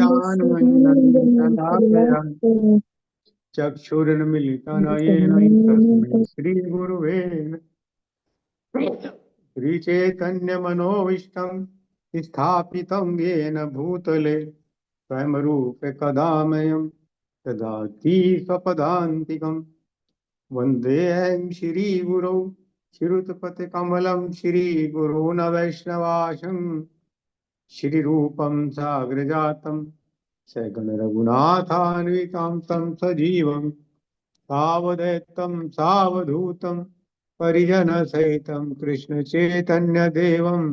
ज्ञानञ्जनशलाकया चक्षुरुन्मीलितं येन तस्मै श्रीगुरुवे श्रीचैतन्यमनोभीष्टं स्थापितं येन भूतले स्वयं रूप कदा मह्यं ददाति स्वपदान्तिकम् वन्देऽहं श्रीगुरौ श्रीयुतपतिकमलं श्रीगुरून् वैष्णवांश्च श्रीरूपं साग्रजातं सगणरघुनाथान्वितं तं सजीवं सावधैतं सावधूतं परिजनसहितं कृष्णचैतन्यदेवं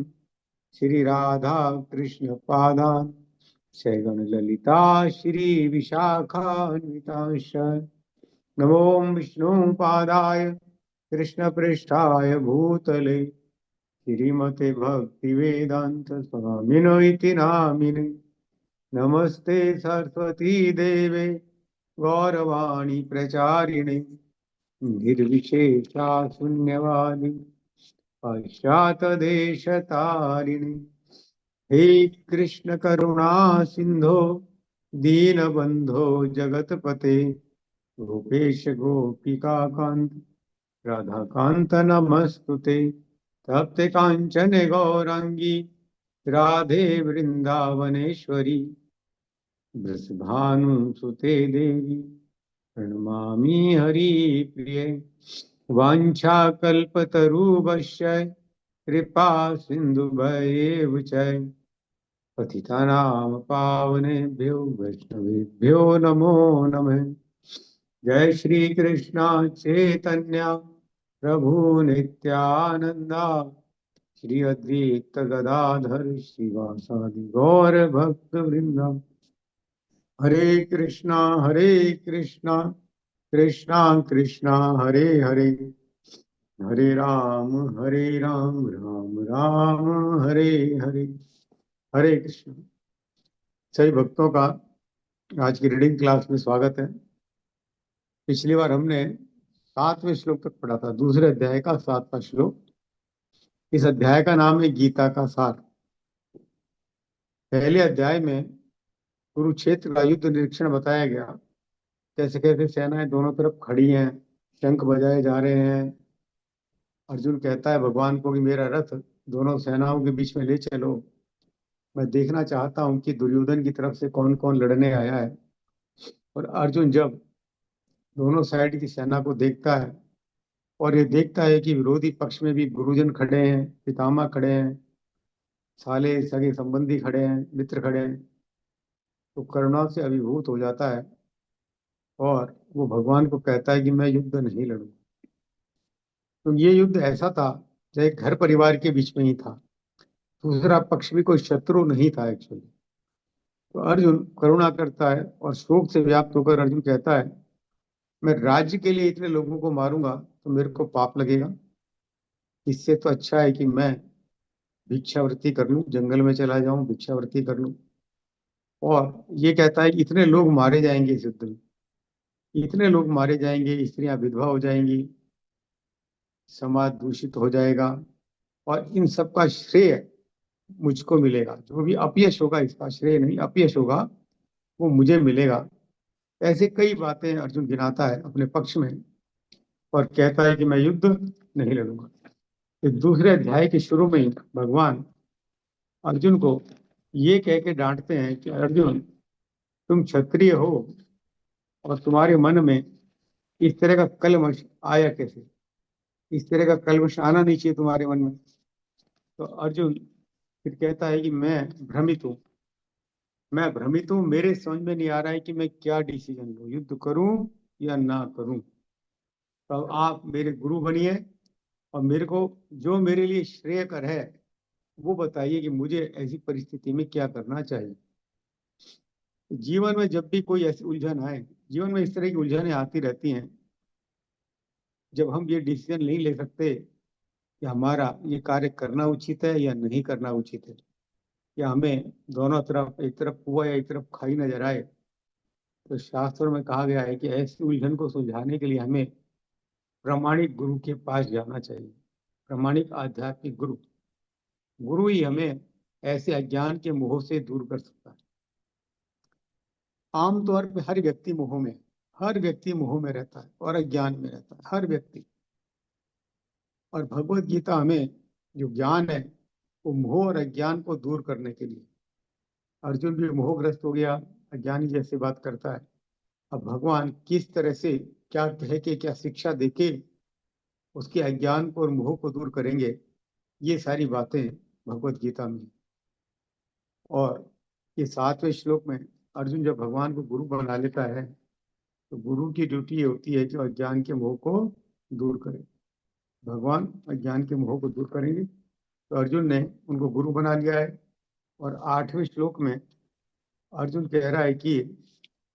श्रीराधा कृष्णपादान् सगणललिता श्रीविशाखान्वितांश्च नमो विष्णुपादाय कृष्णपृष्ठाय भूतले श्रीमते भक्तिवेदांत स्वामिनो इति नामिने नमस्ते सरस्वती देवे गौरवाणी प्रचारिणे निर्विशेषा शून्यवादी पाश्चातदेशतारिणे हे कृष्ण करुणा सिंधो दीनबंधो जगतपते गोपेश गोपिका कांत राधा कांत नमस्तुते तप्ते कांचन गौरांगी राधे वृंदावनेश्वरी वृषभानुसुते देवी प्रणमामि हरिप्रिये वाञ्छाकल्पतरुभ्यश्च कृपा सिन्धुभ्येव च पतितानां पावनेभ्यो वैष्णवेभ्यो नमो नमः। जय श्री कृष्ण चैतन्य प्रभु नित्यानंदा श्री अद्वैत गदाधर श्रीवासादि गौर भक्त वृंदा हरे कृष्णा कृष्णा कृष्णा हरे हरे हरे राम राम राम हरे हरे। हरे कृष्ण। सभी भक्तों का आज की रीडिंग क्लास में स्वागत है। पिछली बार हमने 7वें श्लोक तक पढ़ा था, दूसरे अध्याय का 7वां श्लोक। इस अध्याय का नाम है गीता का सार। पहले अध्याय में कुरुक्षेत्र का युद्ध निरीक्षण बताया गया, कैसे कैसे सेनाएं दोनों तरफ खड़ी हैं, शंख बजाए जा रहे हैं। अर्जुन कहता है भगवान को कि मेरा रथ दोनों सेनाओं के बीच में ले चलो, मैं देखना चाहता हूं कि दुर्योधन की तरफ से कौन कौन लड़ने आया है। और अर्जुन जब दोनों साइड की सेना को देखता है और ये देखता है कि विरोधी पक्ष में भी गुरुजन खड़े हैं, पितामह खड़े हैं, साले सगे संबंधी खड़े हैं, मित्र खड़े हैं, तो करुणा से अभिभूत हो जाता है और वो भगवान को कहता है कि मैं युद्ध नहीं लड़ूं। तो ये युद्ध ऐसा था जैसे घर परिवार के बीच में ही था, दूसरा पक्ष भी कोई शत्रु नहीं था एक्चुअली। तो अर्जुन करुणा करता है और शोक से व्याप्त होकर अर्जुन कहता है मैं राज्य के लिए इतने लोगों को मारूंगा तो मेरे को पाप लगेगा, इससे तो अच्छा है कि मैं भिक्षावृत्ति कर लूं, जंगल में चला जाऊं, भिक्षावृत्ति कर लूं। और ये कहता है कि इतने लोग मारे जाएंगे इस युद्ध में, इतने लोग मारे जाएंगे, स्त्रियां विधवा हो जाएंगी, समाज दूषित हो जाएगा और इन सब का श्रेय मुझको मिलेगा। जो भी अपयश होगा इसका श्रेय नहीं, अपयश होगा वो मुझे मिलेगा। ऐसे कई बातें अर्जुन गिनाता है अपने पक्ष में और कहता है कि मैं युद्ध नहीं लड़ूंगा। इस दूसरे अध्याय के शुरू में ही भगवान अर्जुन को ये कह के डांटते हैं कि अर्जुन तुम क्षत्रिय हो और तुम्हारे मन में इस तरह का कलमश आया कैसे, इस तरह का कलमश आना नहीं चाहिए तुम्हारे मन में। तो अर्जुन फिर कहता है कि मैं भ्रमित हूँ, मैं भ्रमित हूँ, मेरे समझ में नहीं आ रहा है कि मैं क्या डिसीजन लूँ, युद्ध करूं या ना करूं। तो आप मेरे गुरु बनिए और मेरे को जो मेरे लिए श्रेयकर है वो बताइए कि मुझे ऐसी परिस्थिति में क्या करना चाहिए। जीवन में जब भी कोई ऐसी उलझन आए, जीवन में इस तरह की उलझनें आती रहती हैं जब हम ये डिसीजन नहीं ले सकते कि हमारा ये कार्य करना उचित है या नहीं करना उचित है, या हमें दोनों तरफ, एक तरफ कुआं या एक तरफ खाई नजर आए। तो शास्त्रों में कहा गया है कि ऐसी उलझन को सुलझाने के लिए हमें प्रामाणिक गुरु के पास जाना चाहिए। प्रामाणिक आध्यात्मिक गुरु, गुरु ही हमें ऐसे अज्ञान के मोह से दूर कर सकता है। आमतौर पे हर व्यक्ति मोह में, हर व्यक्ति मोह में रहता है और अज्ञान में रहता है, हर व्यक्ति। और भगवत गीता हमें जो ज्ञान है वो मोह और अज्ञान को दूर करने के लिए। अर्जुन भी मोहग्रस्त हो गया, अज्ञानी जैसे बात करता है। अब भगवान किस तरह से, क्या कह के, क्या शिक्षा देके उसके अज्ञान को और मोह को दूर करेंगे, ये सारी बातें भगवत गीता में। और ये 7वें श्लोक में अर्जुन जब भगवान को गुरु बना लेता है तो गुरु की ड्यूटी ये होती है कि अज्ञान के मोह को दूर करे। भगवान अज्ञान के मोह को दूर करेंगे, तो अर्जुन ने उनको गुरु बना लिया है। और 8वें श्लोक में अर्जुन कह रहा है कि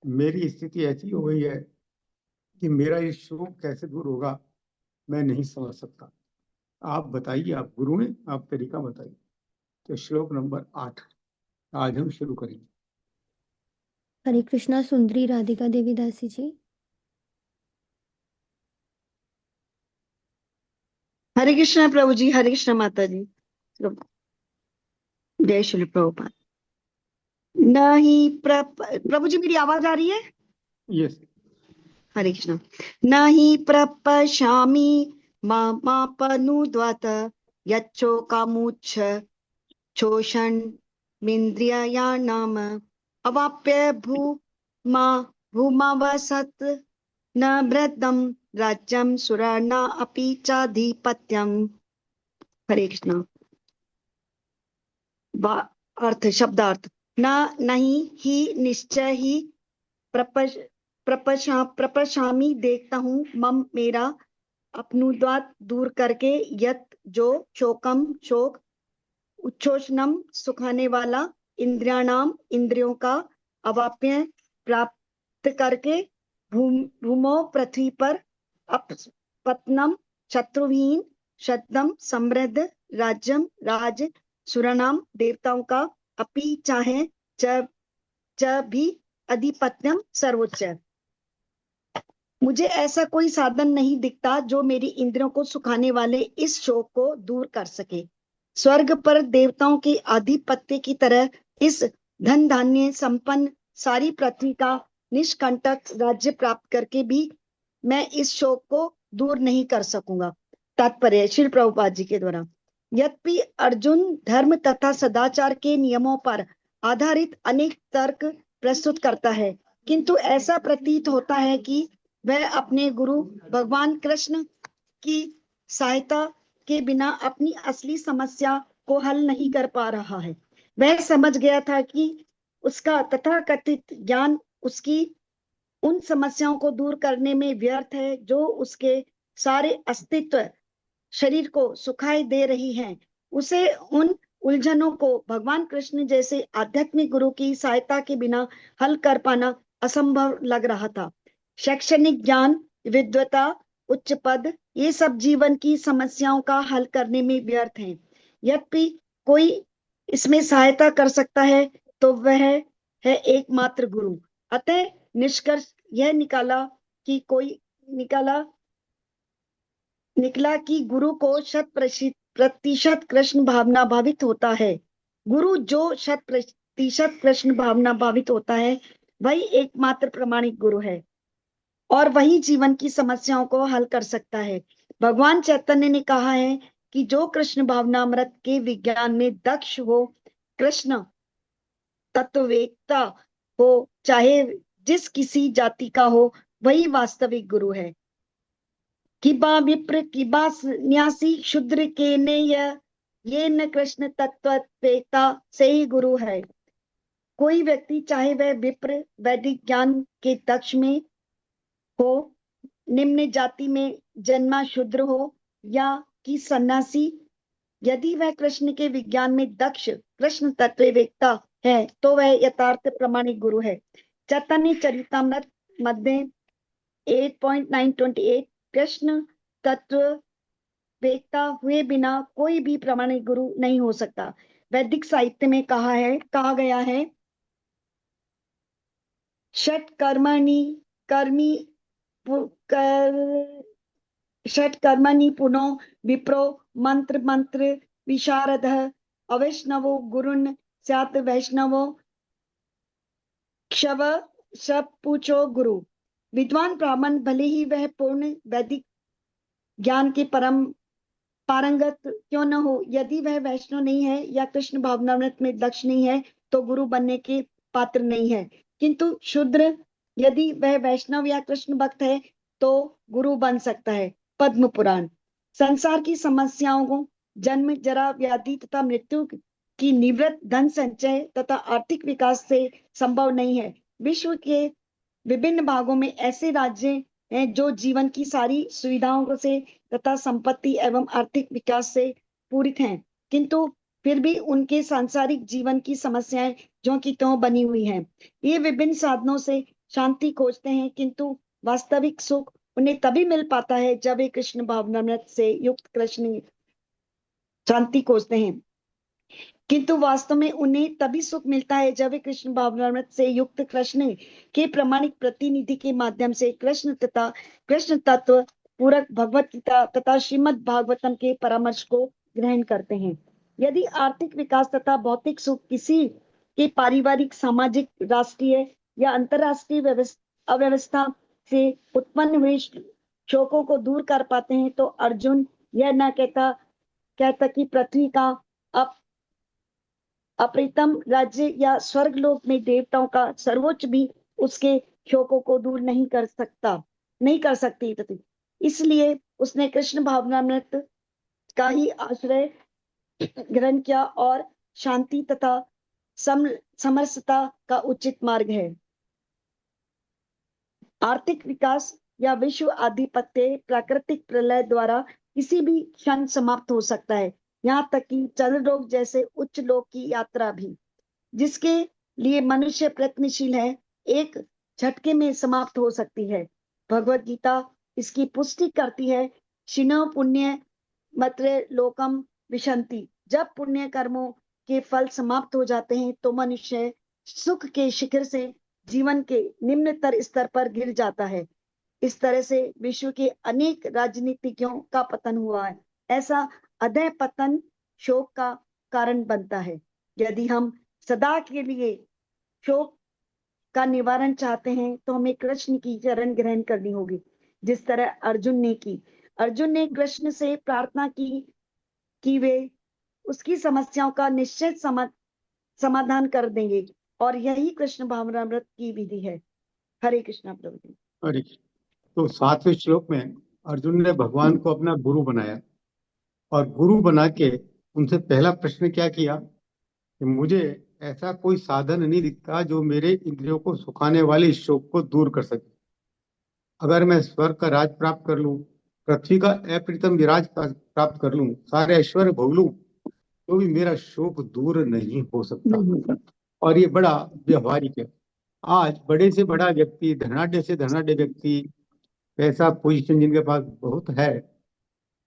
मेरी स्थिति ऐसी हो गई है कि मेरा ये शोक कैसे दूर होगा मैं नहीं समझ सकता। आप बताइए, आप गुरु हैं, आप तरीका बताइए। तो श्लोक नंबर 8 आज हम शुरू करेंगे। हरे कृष्णा। सुंदरी राधिका देवी दासी जी। हरे कृष्णा प्रभु जी, हरे कृष्णा माता जी। जय श्री प्रभुपाद। नहीं प्रभु जी, मेरी आवाज आ रही है? यस। हरे कृष्णा। नहीं प्रपश्यामि मापनुद्वत यच्चोकामुच्छ शोषण मिन्द्रिया नाम अवाप्य भूमावसत न वृद्धम राज्यम सुराणा अपि चाधिपत्यम। हरे कृष्णा। अर्थ, शब्दार्थ। नहीं ही निश्चय ही प्रपश्यामि देखता हूँ, मम मेरा, अपनुद्वात दूर करके, यत जो, शोकम शोक, उच्छोषणम सुखाने वाला, इंद्रियाणाम इंद्रियों का, अवाप्य प्राप्त करके, भूमो पृथ्वी पर, अपपत्नम शत्रुहीन, शतम समृद्ध, राज्यम राज, सुरनाम देवताओं का, अपि चाहे च भी अधिपत्यम सर्वोच्च। मुझे ऐसा कोई साधन नहीं दिखता जो मेरी इंद्रियों को सुखाने वाले इस शोक को दूर कर सके। स्वर्ग पर देवताओं के आधिपत्य की तरह इस धन धान्य संपन्न सारी पृथ्वी का निष्कंटक राज्य प्राप्त करके भी मैं इस शोक को दूर नहीं कर सकूंगा। तात्पर्य श्री प्रभुपाद जी के द्वारा। यद्यपि अर्जुन धर्म तथा सदाचार के नियमों पर आधारित अनेक तर्क प्रस्तुत करता है, किंतु ऐसा प्रतीत होता है कि वह अपने गुरु भगवान कृष्ण की सहायता के बिना अपनी असली समस्या को हल नहीं कर पा रहा है। वह समझ गया था कि उसका तथाकथित ज्ञान उसकी उन समस्याओं को दूर करने में व्यर्थ है जो उसके सारे अस्तित्व शरीर को सुखाई दे रही हैं। उसे उन उलझनों को भगवान कृष्ण जैसे आध्यात्मिक गुरु की सहायता के बिना हल कर पाना असंभव लग रहा था। शैक्षणिक ज्ञान, विद्वता, उच्च पद, ये सब जीवन की समस्याओं का हल करने में व्यर्थ हैं। यद्यपि कोई इसमें सहायता कर सकता है तो वह है एकमात्र गुरु। अतः निष्कर्ष यह निकला कि गुरु को 100% कृष्ण भावना भावित होता है। गुरु जो 100% कृष्ण भावना भावित होता है वही एकमात्र प्रमाणिक गुरु है और वही जीवन की समस्याओं को हल कर सकता है। भगवान चैतन्य ने कहा है कि जो कृष्ण भावनामृत के विज्ञान में दक्ष हो, कृष्ण तत्ववेत्ता हो, चाहे जिस किसी जाति का हो, वही वास्तविक गुरु है। किबा विप्र किबा सन्यासी शूद्र के ने ये न कृष्ण तत्ववेत्ता से ही गुरु है। कोई व्यक्ति चाहे वह विप्र वैदिक ज्ञान के दक्ष में हो, निम्न जाति में जन्मा शूद्र हो या कि सन्यासी, यदि वह कृष्ण के विज्ञान में दक्ष कृष्ण तत्ववेत्ता है तो वह यथार्थ प्रमाणिक गुरु है। चैतन्य चरितमृत मध्य 8.928 कृष्ण तत्व वेत्ता हुए बिना कोई भी प्रमाणिक गुरु नहीं हो सकता। वैदिक साहित्य में कहा गया है, षट कर्मणि पुनो विप्रो मंत्र विशारद अवैष्णवो गुरुन् स्यात् वैष्णवो क्षव सब पूछो गुरु। विद्वान ब्राह्मण भले ही वह पूर्ण वैदिक ज्ञान के परम पारंगत क्यों न हो, यदि वह वैष्णव नहीं है या कृष्ण भावनामृत में दक्ष नहीं है तो गुरु बनने के पात्र नहीं है। किंतु शूद्र यदि वह वैष्णव या कृष्ण भक्त है तो गुरु बन सकता है। पद्म पुराण। संसार की समस्याओं को जन्म, जरा, व्याधि तथा मृत्यु की निवृत्त धन संचय तथा आर्थिक विकास से संभव नहीं है। विश्व के विभिन्न भागों में ऐसे राज्य हैं जो जीवन की सारी सुविधाओं से तथा संपत्ति एवं आर्थिक विकास से पूरित हैं, किंतु फिर भी उनके सांसारिक जीवन की समस्याएं ज्यों की त्यों बनी हुई हैं। ये विभिन्न साधनों से शांति खोजते हैं, किंतु वास्तविक सुख उन्हें तभी मिल पाता है जब वे कृष्ण भावनामृत से युक्त कृष्ण शांति खोजते हैं। किंतु वास्तव में उन्हें तभी सुख मिलता है जब वे कृष्ण भावनामृत से युक्त कृष्ण के प्रमाणिक प्रतिनिधि के माध्यम से कृष्ण तत्व पूरक भगवत गीता तथा श्रीमद् भागवतम के परामर्श को ग्रहण करते हैं। यदि आर्थिक विकास तथा भौतिक सुख किसी के पारिवारिक, सामाजिक, राष्ट्रीय या अंतरराष्ट्रीय अव्यवस्था से उत्पन्न हुए शोकों को दूर कर पाते हैं तो अर्जुन यह न कहता कि पृथ्वी का अप्रीतम राज्य या स्वर्ग लोक में देवताओं का सर्वोच्च भी उसके शोकों को दूर नहीं कर सकती। इसलिए उसने कृष्ण भावनामृत का ही आश्रय ग्रहण किया और शांति तथा समरसता का उचित मार्ग है। आर्थिक विकास या विश्व आधिपत्य प्राकृतिक प्रलय द्वारा किसी भी क्षण समाप्त हो सकता है, यहाँ तक कि चंद्रलोक जैसे उच्च लोक की यात्रा भी, जिसके लिए मनुष्य प्रयत्नशील है, एक झटके में समाप्त हो सकती है। भगवत गीता इसकी पुष्टि करती है। शिनो पुण्य मत्र लोकम विशंति। जब पुण्य कर्मों के फल समाप्त हो जाते हैं तो मनुष्य सुख के शिखर से जीवन के निम्नतर स्तर पर गिर जाता है। इस तरह से विश्व के अनेक राजनीतिज्ञों का पतन हुआ है। ऐसा अधः पतन शोक का कारण बनता है। यदि हम सदा के लिए शोक का निवारण चाहते हैं तो हमें कृष्ण की शरण ग्रहण करनी होगी, जिस तरह अर्जुन ने की। अर्जुन ने कृष्ण से प्रार्थना की कि वे उसकी समस्याओं का निश्चित समाधान कर देंगे, और यही कृष्ण भावनामृत की विधि है। हरे कृष्णा प्रभु जी। हरे कृष्ण। तो 7वें श्लोक में अर्जुन ने भगवान को अपना गुरु बनाया और गुरु बना के उनसे पहला प्रश्न क्या किया कि मुझे ऐसा कोई साधन नहीं दिखता जो मेरे इंद्रियों को सुखाने वाले इस शोक को दूर कर सके। अगर मैं स्वर्ग का राज प्राप्त कर लूं, पृथ्वी का अप्रीतम विराज प्राप्त कर लूं, सारे ऐश्वर्य भोग लूं, तो भी मेरा शोक दूर नहीं हो सकता। और ये बड़ा व्यवहारिक है। आज बड़े से बड़ा व्यक्ति, धनाढ्य से धनाढ्य व्यक्ति, पैसा पोजीशन जिनके पास बहुत है,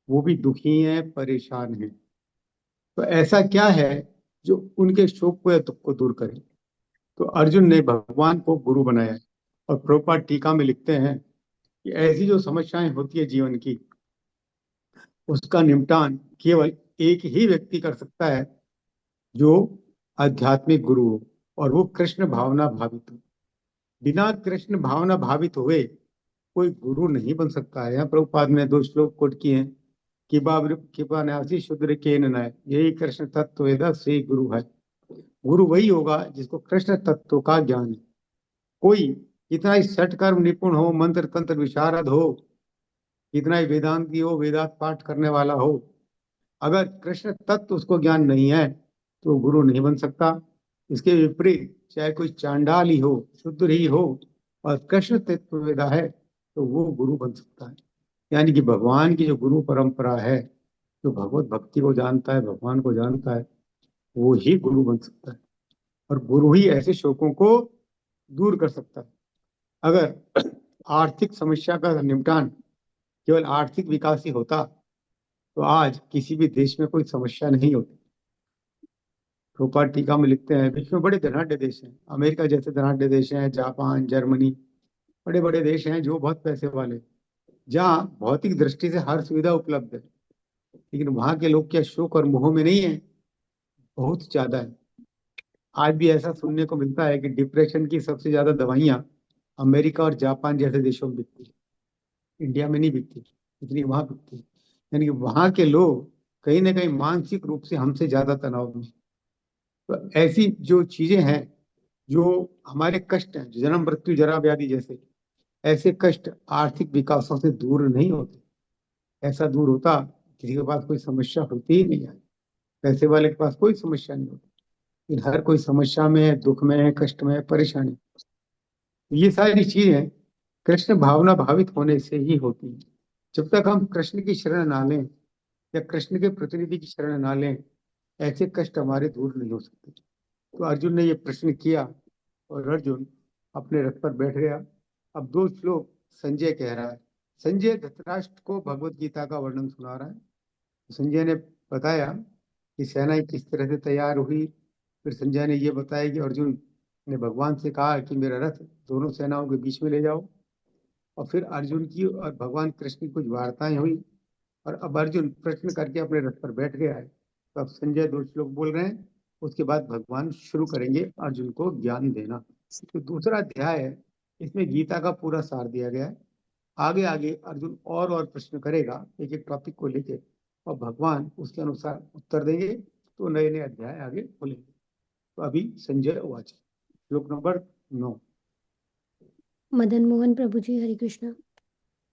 वो भी दुखी हैं, परेशान हैं। तो ऐसा क्या है जो उनके शोक को या दुख को दूर करे? तो अर्जुन ने भगवान को गुरु बनाया। और प्रभुपाद टीका में लिखते हैं कि ऐसी जो समस्याएं होती है जीवन की, उसका निपटान केवल एक ही व्यक्ति कर सकता है जो आध्यात्मिक गुरु हो, और वो कृष्ण भावना भावित हो। बिना कृष्ण भावना भावित हुए कोई गुरु नहीं बन सकता है। यहाँ प्रभुपाद ने 2 श्लोक कोट किए हैं कि कृपा न्यासी शूद्र के नय, यही कृष्ण तत्व वेदा से गुरु है। गुरु वही होगा जिसको कृष्ण तत्व का ज्ञान है। कोई कितना ही सटकर्म निपुण हो, मंत्र तंत्र विशारद हो, कितना ही वेदांती हो, वेदांत पाठ करने वाला हो, अगर कृष्ण तत्व उसको ज्ञान नहीं है तो गुरु नहीं बन सकता। इसके विपरीत चाहे कोई चांडाल ही हो, शुद्र ही हो, और कृष्ण तत्व वेदा है तो वो गुरु बन सकता है। यानी कि भगवान की जो गुरु परंपरा है, जो भगवत भक्ति को जानता है, भगवान को जानता है, वो ही गुरु बन सकता है। और गुरु ही ऐसे शोकों को दूर कर सकता है। अगर आर्थिक समस्या का निपटान केवल आर्थिक विकास ही होता तो आज किसी भी देश में कोई समस्या नहीं होती। प्रोपाट टीका में लिखते हैं विश्व में बड़े धनाढ्य देश हैं, अमेरिका जैसे धनाढ्य देश हैं, जापान, जर्मनी, बड़े बड़े देश हैं जो बहुत पैसे वाले, जहाँ भौतिक दृष्टि से हर सुविधा उपलब्ध है, लेकिन वहां के लोग क्या शोक और मोह में नहीं है? बहुत ज्यादा है। आज भी ऐसा सुनने को मिलता है कि डिप्रेशन की सबसे ज्यादा दवाइयाँ अमेरिका और जापान जैसे देशों में बिकती है, इंडिया में नहीं बिकती इतनी, वहां बिकती है। यानी कि वहां के लोग कहीं ना कहीं मानसिक रूप से हमसे ज्यादा तनाव में हैं। तो ऐसी जो चीजें हैं, जो हमारे कष्ट हैं, जन्म मृत्यु जरा व्याधि जैसे, ऐसे कष्ट आर्थिक विकासों से दूर नहीं होते। ऐसा दूर होता, किसी के पास कोई समस्या होती ही नहीं है। पैसे वाले के पास कोई समस्या नहीं होती, लेकिन हर कोई समस्या में है, दुख में है, कष्ट में है, परेशानी। ये सारी चीजें कृष्ण भावना भावित होने से ही होती है। जब तक हम कृष्ण की शरण ना लें या कृष्ण के प्रतिनिधि की शरण ना लें, ऐसे कष्ट हमारे दूर नहीं हो सकते। तो अर्जुन ने ये प्रश्न किया और अर्जुन अपने रथ पर बैठ गया। अब दो श्लोक संजय कह रहा है। संजय धृतराष्ट्र को भगवत गीता का वर्णन सुना रहा है। संजय ने बताया कि सेना किस तरह से तैयार हुई। फिर संजय ने ये बताया कि अर्जुन ने भगवान से कहा कि मेरा रथ दोनों सेनाओं के बीच में ले जाओ। और फिर अर्जुन की और भगवान कृष्ण की कुछ वार्ताएं हुई, और अब अर्जुन प्रश्न करके अपने रथ पर बैठ गया है। तो अब संजय दो श्लोक बोल रहे हैं, उसके बाद भगवान शुरू करेंगे अर्जुन को ज्ञान देना। तो दूसरा अध्याय है, इसमें गीता का पूरा सार दिया गया है। आगे आगे अर्जुन और प्रश्न करेगा एक एक टॉपिक को लेके, और भगवान उसके अनुसार उत्तर देंगे। तो नए नए अध्याय आगे खुलेंगे। तो अभी संजय उवाच, श्लोक नंबर 9। मदन मोहन प्रभु जी, हरे कृष्ण।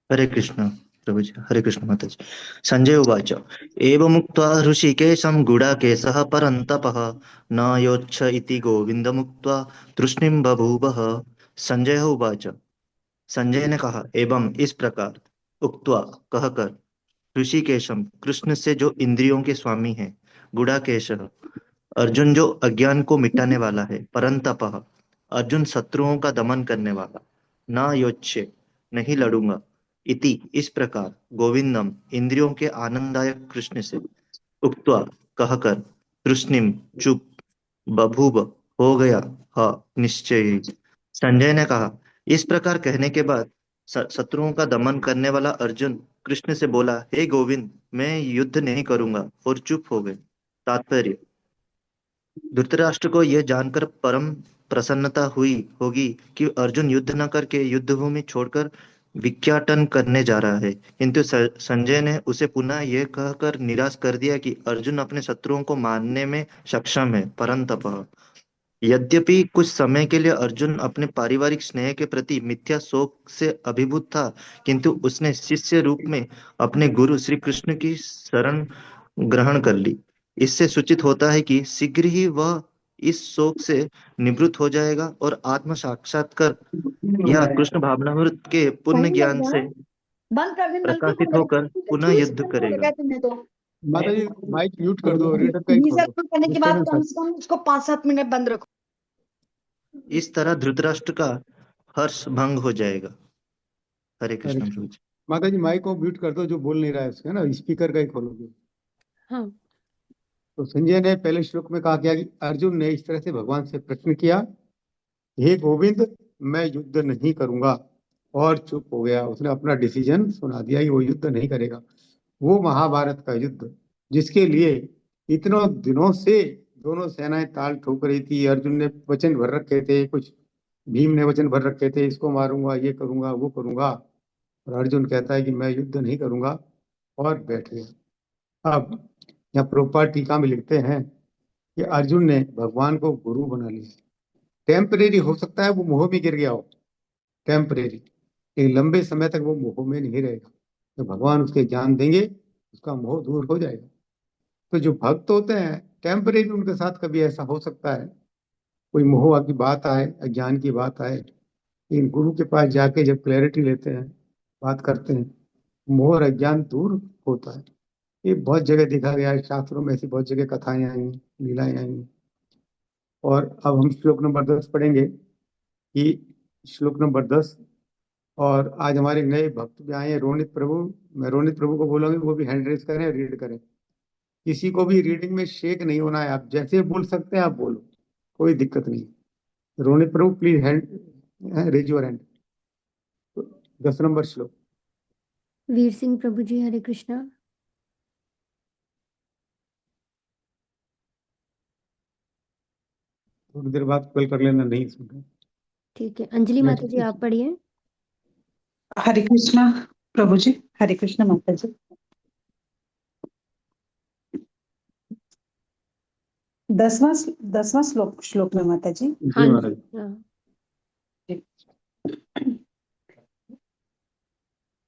हरे कृष्ण प्रभुजी, हरे कृष्ण माताजी। संजय उवाच एवमुक्त्वा ऋषिकेशं गुडाकेशः परन्तपः न योत्स इति गोविन्दमुक्त्वा तृष्णिं बभूवः। संजय उवाच, संजय ने कहा, एवं इस प्रकार, उक्त्वा कहकर, ऋषिकेशम कृष्ण से जो इंद्रियों के स्वामी हैं, गुडाकेश अर्जुन जो अज्ञान को मिटाने वाला है, परंतपः अर्जुन शत्रुओं का दमन करने वाला, ना योच्य नहीं लड़ूंगा, इति इस प्रकार, गोविंदम इंद्रियों के आनंददायक कृष्ण से, उक्त्वा कहकर, तृष्णिम चुप, बभूव हो गया, हा निश्चय ही। संजय ने कहा, इस प्रकार कहने के बाद शत्रुओं का दमन करने वाला अर्जुन कृष्ण से बोला, हे गोविंद, मैं युद्ध नहीं करूंगा, और चुप हो गए। तात्पर्य, धृतराष्ट्र को यह जानकर परम प्रसन्नता हुई होगी कि अर्जुन युद्ध न करके युद्धभूमि छोड़कर विख्याटन करने जा रहा है, किंतु संजय ने उसे पुनः यह कहकर निराश कर दिया कि अर्जुन अपने शत्रुओं को मारने में सक्षम है, परंतप यद्यपि कुछ समय के लिए अर्जुन अपने पारिवारिक स्नेह के प्रति मिथ्या शोक से अभिभूत था, किंतु उसने शिष्य रूप में अपने गुरु श्री कृष्ण की शरण ग्रहण कर ली। इससे सूचित होता है कि शीघ्र ही वह इस शोक से निवृत्त हो जाएगा और आत्म साक्षात्कार या कृष्ण भावनामृत के पुण्य टाइम लग ज्ञान रहा से है, बंद कर दे, नल क्यों प्रकाशित खोल होकर रहे पुनः 24 युद्ध मिनट करेगा। बोलेगा तुमने तो। माता जी माइक म्यूट कर दो, रीडर का ही गीजर खोलो, ऑन करने के बाद डिस्टर्बेंस है। कम से कम उसको 5-7 मिनट बंद रखो। इस तरह धृतराष्ट्र का हर्ष भंग हो जाएगा। हरे अरे कृष्ण प्रभु जी। माता जी माइक को म्यूट कर दो, जो बोल नहीं रहा है उसका ना, स्पीकर का ही खोलोगे। हाँ। तो संजय ने पहले श्लोक में कहा क्या कि अर्जुन ने इस तरह से भगवान से प्रश्न किया, हे गोविंद, मैं युद्ध नहीं करूंगा, और चुप हो गया। उसने अपना डिसीजन सुना दिया कि वो युद्ध नहीं करेगा। वो महाभारत का युद्ध, जिसके लिए इतनों दिनों से दोनों सेनाएं ताल ठोक रही थी, अर्जुन ने वचन भर रखे थे, कुछ भीम ने वचन भर रखे थे, इसको मारूंगा, ये करूंगा, वो करूंगा, और अर्जुन कहता है कि मैं युद्ध नहीं करूंगा, और बैठ गया। अब यहाँ प्रोपा टीका में लिखते हैं कि अर्जुन ने भगवान को गुरु बना लिया। टेम्परेरी हो सकता है वो मोह में गिर गया हो, टेम्परेरी, लेकिन लंबे समय तक वो मोह में नहीं रहेगा। तो भगवान उसके ज्ञान देंगे, उसका मोह दूर हो जाएगा। तो जो भक्त होते हैं, टेम्परेरी उनके साथ कभी ऐसा हो सकता है, कोई मोह की बात आए, अज्ञान की बात आए, लेकिन गुरु के पास जाके जब क्लैरिटी लेते हैं, बात करते हैं, मोह और अज्ञान दूर होता है। ये बहुत जगह देखा गया है, शास्त्रों में ऐसी बहुत जगह कथाएं आई हैं, लीलाएं आई हैं। और अब हम श्लोक नंबर 10 पढ़ेंगे कि श्लोक नंबर 10, और आज हमारे नए भक्त भी आए हैं, रोनित प्रभु। मैं रोनित प्रभु को बोलूंगी वो भी हैंड रेज करें, रीड करें। किसी को भी रीडिंग में शेक नहीं होना है, आप जैसे बोल सकते हैं आप बोलो, कोई दिक्कत नहीं। Ronit Prabhu please hand raise your hand. 10 number Shlok. Veer Singh प्रभु जी, हरे कृष्णा। थोड़ी देर बाद कॉल कर लेना, नहीं सुन रहे। ठीक है, अंजलि माता जी आप पढ़िए। हरे कृष्णा प्रभु जी। हरे कृष्णा माता जी। 10वां श्लोक में माता जी। हाँ जी महाराज। जी, हाँ।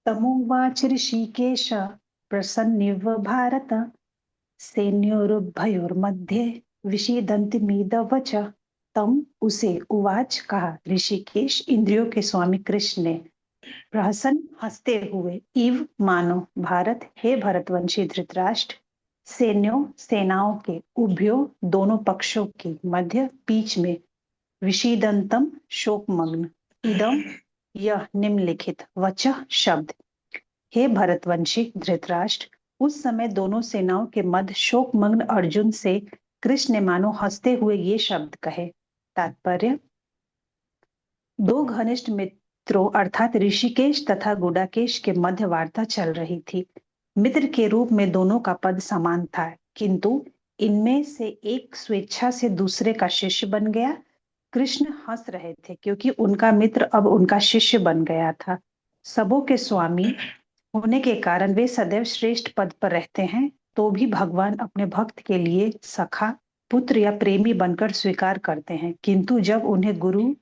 तमुवाच ऋषिकेश प्रसन्निव भारत सैन्योरुभयोर्मध्ये विषीदन्तमिदवच। तम उसे उवाच कहा ऋषिकेश इंद्रियों के स्वामी कृष्ण ने प्रहसन हंसते हुए इव मानो भारत हे भरतवंशी धृतराष्ट्र सैन्यों सेनाओं के उभयों दोनों पक्षों के मध्य बीच में विषीदंतम शोकमग्न इदम यह निम्नलिखित वचः शब्द हे भरतवंशी धृतराष्ट्र उस समय दोनों सेनाओं के मध्य शोकमग्न अर्जुन से कृष्ण ने मानो हंसते हुए ये शब्द कहे। तात्पर्य दो घनिष्ठ मित्रों अर्थात ऋषिकेश तथा गुडाकेश के मध्य वार्ता चल रही थी। मित्र के रूप में दोनों का पद समान था, किंतु इनमें से एक स्वेच्छा से दूसरे का शिष्य बन गया। कृष्ण हंस रहे थे क्योंकि उनका मित्र अब उनका शिष्य बन गया था। सबों के स्वामी होने के कारण वे सदैव श्रेष्ठ पद पर रहते हैं, तो भी भगवान अपने भक्त के लिए सखा पुत्र या प्रेमी बनकर स्वीकार करते हैं, किंतु जब उन्हें गुरु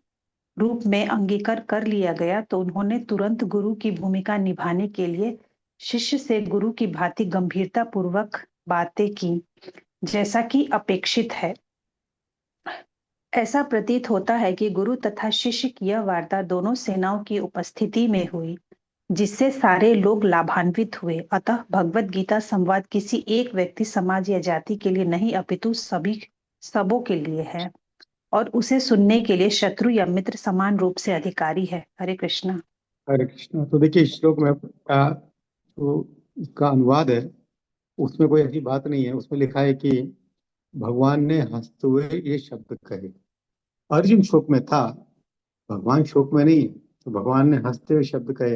रूप में अंगीकार कर लिया गया तो उन्होंने तुरंत गुरु की भूमिका निभाने के लिए शिष्य से गुरु की भांति गंभीरता पूर्वक बातें की, जैसा कि अपेक्षित है। ऐसा प्रतीत होता है कि गुरु तथा शिष्य की यह वार्ता दोनों सेनाओं की उपस्थिति में हुई, जिससे सारे लोग लाभान्वित हुए। अतः भगवत गीता संवाद किसी एक व्यक्ति समाज या जाति के लिए नहीं अपितु सबों के लिए है और उसे सुनने के लिए शत्रु या मित्र समान रूप से अधिकारी है। हरे कृष्णा। हरे कृष्णा। तो देखिए श्लोक में का तो इसका अनुवाद है, उसमें कोई ऐसी बात नहीं है। उसमें लिखा है कि भगवान ने हंसते हुए ये शब्द कहे। अर्जुन शोक में था, भगवान शोक में नहीं, तो भगवान ने हंसते हुए शब्द कहे।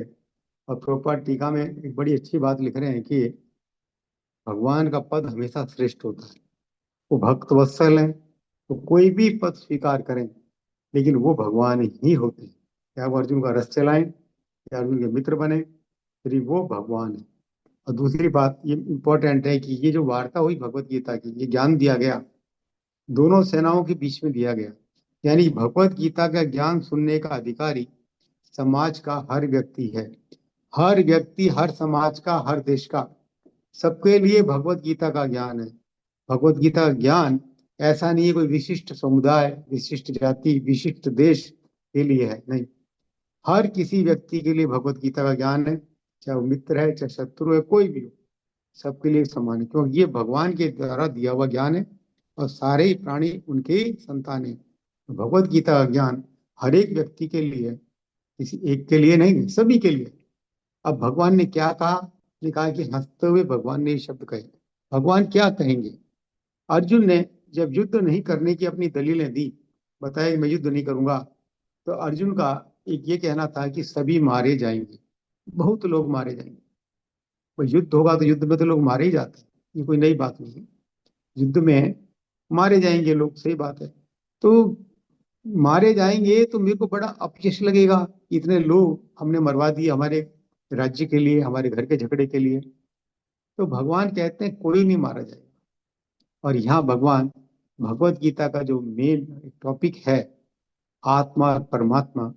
और प्रभुपाद टीका में एक बड़ी अच्छी बात लिख रहे हैं कि भगवान का पद हमेशा श्रेष्ठ होता है। वो भक्त वत्सल है, तो कोई भी पद स्वीकार करें, लेकिन वो भगवान ही होते हैं। क्या वो अर्जुन का रस चलाएं या अर्जुन के मित्र बने, फिर वो भगवान है। और दूसरी बात ये इम्पोर्टेंट है कि ये जो वार्ता हुई भगवत गीता की, ये ज्ञान दिया गया दोनों सेनाओं के बीच में दिया गया। यानी भगवत गीता का ज्ञान सुनने का अधिकारी समाज का हर व्यक्ति है। हर व्यक्ति, हर समाज का, हर देश का, सबके लिए भगवत गीता का ज्ञान है। भगवत गीता का ज्ञान ऐसा नहीं है कोई विशिष्ट समुदाय, विशिष्ट जाति, विशिष्ट देश के लिए है, नहीं। हर किसी व्यक्ति के लिए भगवत गीता का ज्ञान है, चाहे वो मित्र है, चाहे शत्रु है, कोई भी हो, सबके लिए समान है, क्योंकि ये भगवान के द्वारा दिया हुआ ज्ञान है और सारे ही प्राणी उनके ही संतान है। भगवत गीता का ज्ञान हर एक व्यक्ति के लिए है, किसी एक के लिए नहीं, सभी के लिए। अब भगवान ने क्या कहा? ने कहा कि हंसते हुए भगवान ने ये शब्द कहे। भगवान क्या कहेंगे? अर्जुन ने जब युद्ध नहीं करने की अपनी दलीलें दी, बताया कि मैं युद्ध नहीं करूंगा, तो अर्जुन का एक ये कहना था कि सभी मारे जाएंगे, बहुत लोग मारे जाएंगे। तो युद्ध होगा तो युद्ध में तो लोग मारे ही जाते हैं, ये कोई नई बात नहीं है। युद्ध में मारे जाएंगे लोग, सही बात है। तो मारे जाएंगे तो मेरे को बड़ा अपयश लगेगा, इतने लोग हमने मरवा दिए हमारे राज्य के लिए, हमारे घर के झगड़े के लिए। तो भगवान कहते हैं कोई नहीं मारा जाएगा। और यहाँ भगवान भगवत गीता का जो मेन टॉपिक है आत्मा और परमात्मा,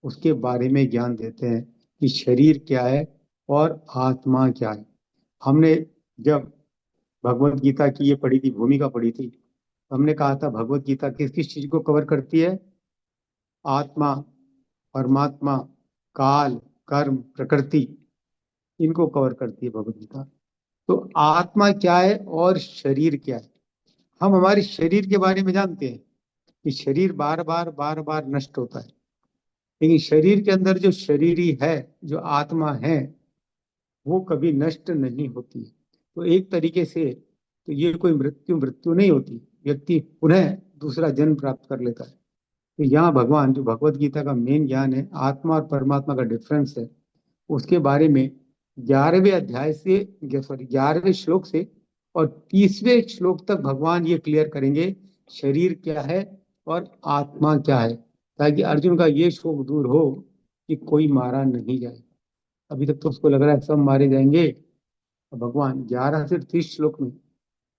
उसके बारे में ज्ञान देते हैं कि शरीर क्या है और आत्मा क्या है। हमने जब भगवत गीता की ये पढ़ी थी, भूमिका पढ़ी थी, हमने कहा था भगवत गीता किस किस चीज को कवर करती है? आत्मा, परमात्मा, काल, कर्म, प्रकृति, इनको कवर करती है भगवत गीता। तो आत्मा क्या है और शरीर क्या है? हम हमारे शरीर के बारे में जानते हैं कि शरीर बार बार नष्ट होता है, लेकिन शरीर के अंदर जो शरीरी है, जो आत्मा है, वो कभी नष्ट नहीं होती। तो एक तरीके से तो ये कोई मृत्यु नहीं होती, व्यक्ति पुनः दूसरा जन्म प्राप्त कर लेता है। तो यहाँ भगवान जो भगवत गीता का मेन ज्ञान है, आत्मा और परमात्मा का डिफरेंस है, उसके बारे में 11वें अध्याय से, सॉरी 11वें श्लोक से और 30वें श्लोक तक भगवान ये क्लियर करेंगे शरीर क्या है और आत्मा क्या है। ताकि अर्जुन का ये शोक दूर हो कि कोई मारा नहीं जाए। अभी तक तो उसको लग रहा है सब मारे जाएंगे। तो भगवान 11 से 30 श्लोक में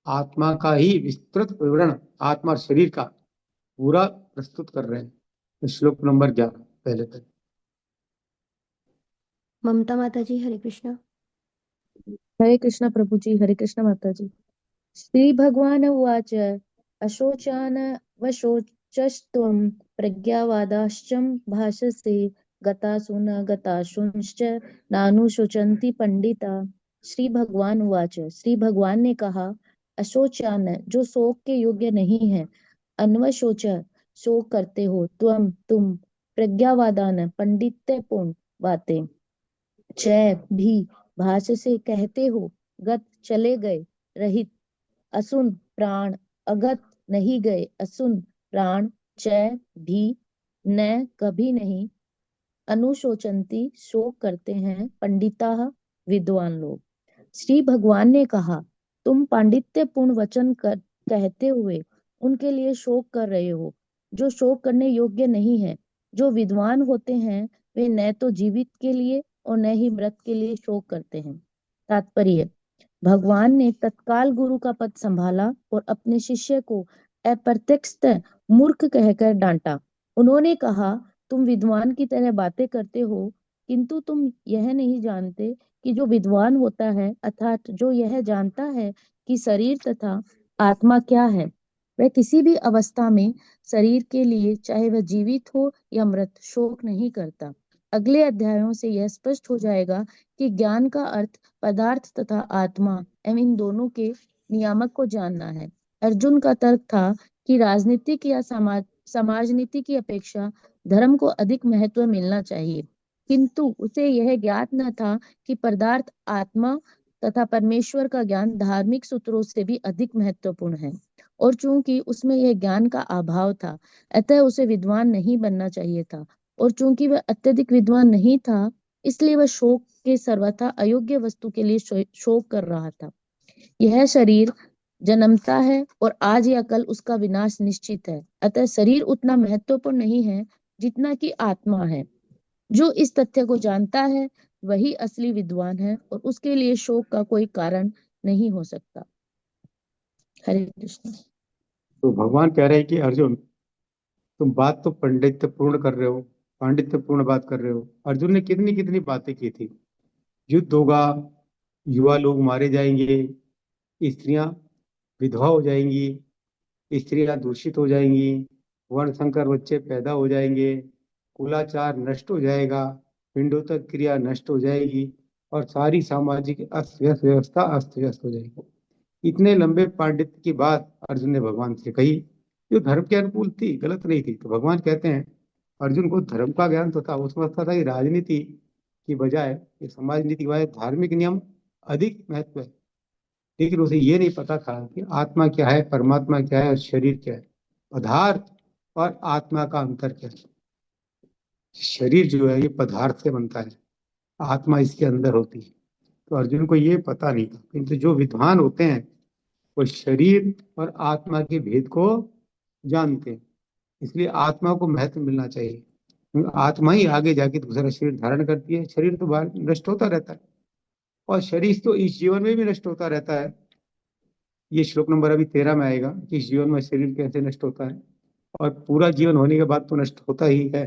आत्मा का ही विस्तृत विवरण, आत्मा और शरीर का पूरा प्रस्तुत कर रहे हैं। तो श्लोक नंबर 11 पहले तक। ममता माता जी, हरे कृष्णा। हरे कृष्ण प्रभु जी, हरे कृष्ण माता जी। श्री भगवान उवाच अशोचान वशोचस्त्वं प्रज्ञावादाश्चं भाषसे गतासु न गताशुंश्च नानुशोचन्ति पंडिता। श्री भगवान उवाच, श्री भगवान ने कहा, अशोचान जो शोक के योग्य नहीं है, अन्वशोच शोक करते हो, तुम प्रज्ञावादान पंडित्यपूर्ण बातें, चय भी भाष्य से कहते हो, गत चले गए, रहित असुन प्राण, अगत नहीं गए असुन प्राण, चय भी न कभी नहीं, अनुशोचंती शोक करते हैं पंडिता विद्वान लोग। श्री भगवान ने कहा, तुम पांडित्यपूर्ण वचन कहते हुए उनके लिए शोक कर रहे हो जो शोक करने योग्य नहीं है। जो विद्वान होते हैं वे न तो जीवित के लिए और न ही मृत के लिए शोक करते हैं। तात्पर्य, भगवान ने तत्काल गुरु का पद संभाला और अपने शिष्य को अप्रत्यक्ष मूर्ख कहकर डांटा। उन्होंने कहा, तुम विद्वान की तरह बातें करते हो, किंतु तुम यह नहीं जानते कि जो विद्वान होता है, अर्थात जो यह जानता है कि शरीर तथा आत्मा क्या है, वह किसी भी अवस्था में शरीर के लिए, चाहे वह जीवित हो या मृत, शोक नहीं करता। अगले अध्यायों से यह स्पष्ट हो जाएगा कि ज्ञान का अर्थ पदार्थ तथा आत्मा एवं इन दोनों के नियामक को जानना है। अर्जुन का तर्क था कि राजनीतिक या समाज नीति की अपेक्षा धर्म को अधिक महत्व मिलना चाहिए, किंतु उसे यह ज्ञात न था कि पदार्थ, आत्मा तथा परमेश्वर का ज्ञान धार्मिक सूत्रों से भी अधिक महत्वपूर्ण है। और चूंकि उसमें यह ज्ञान का अभाव था, अतः उसे विद्वान नहीं बनना चाहिए था। और चूंकि वह अत्यधिक विद्वान नहीं था, इसलिए वह शोक के सर्वथा अयोग्य वस्तु के लिए शोक कर रहा था। यह शरीर जन्मता है और आज या कल उसका विनाश निश्चित है। अतः शरीर उतना महत्वपूर्ण नहीं है जितना कि आत्मा है। जो इस तथ्य को जानता है वही असली विद्वान है और उसके लिए शोक का कोई कारण नहीं हो सकता। हरे कृष्ण। तो भगवान कह रहे हैं कि अर्जुन, तुम बात तो पांडित्यपूर्ण कर रहे हो, पांडित्यपूर्ण बात कर रहे हो। अर्जुन ने कितनी कितनी बातें की थी। युद्ध होगा, युवा लोग मारे जाएंगे, स्त्रियां विधवा हो जाएंगी, स्त्रियां दूषित हो जाएंगी, वर्ण संकर बच्चे पैदा हो जाएंगे, कुलाचार नष्ट हो जाएगा, पिंडोतक क्रिया नष्ट हो जाएगी और सारी सामाजिक अस्त व्यस्त व्यवस्था अस्त व्यस्त हो जाएगी। इतने लंबे पांडित्य की बात अर्जुन ने भगवान से कही, जो धर्म के अनुकूल थी, गलत नहीं थी। तो भगवान कहते हैं, अर्जुन को धर्म का ज्ञान तो था, वो समझता था कि राजनीति की बजाय, ये समाज नीति की बजाय धार्मिक नियम अधिक महत्व है। लेकिन उसे ये नहीं पता था कि आत्मा क्या है, परमात्मा क्या है और शरीर क्या है, पदार्थ और आत्मा का अंतर क्या है। शरीर जो है ये पदार्थ से बनता है, आत्मा इसके अंदर होती है। तो अर्जुन को ये पता नहीं था, किंतु जो विद्वान होते हैं वो शरीर और आत्मा के भेद को जानते हैं। इसलिए आत्मा को महत्व मिलना चाहिए, क्योंकि आत्मा ही आगे जाके दूसरा शरीर धारण करती है। शरीर तो बाहर नष्ट होता रहता है और शरीर तो इस जीवन में भी नष्ट होता रहता है। ये श्लोक नंबर अभी 13 में आएगा कि इस जीवन में शरीर कैसे नष्ट होता है और पूरा जीवन होने के बाद तो नष्ट होता ही है,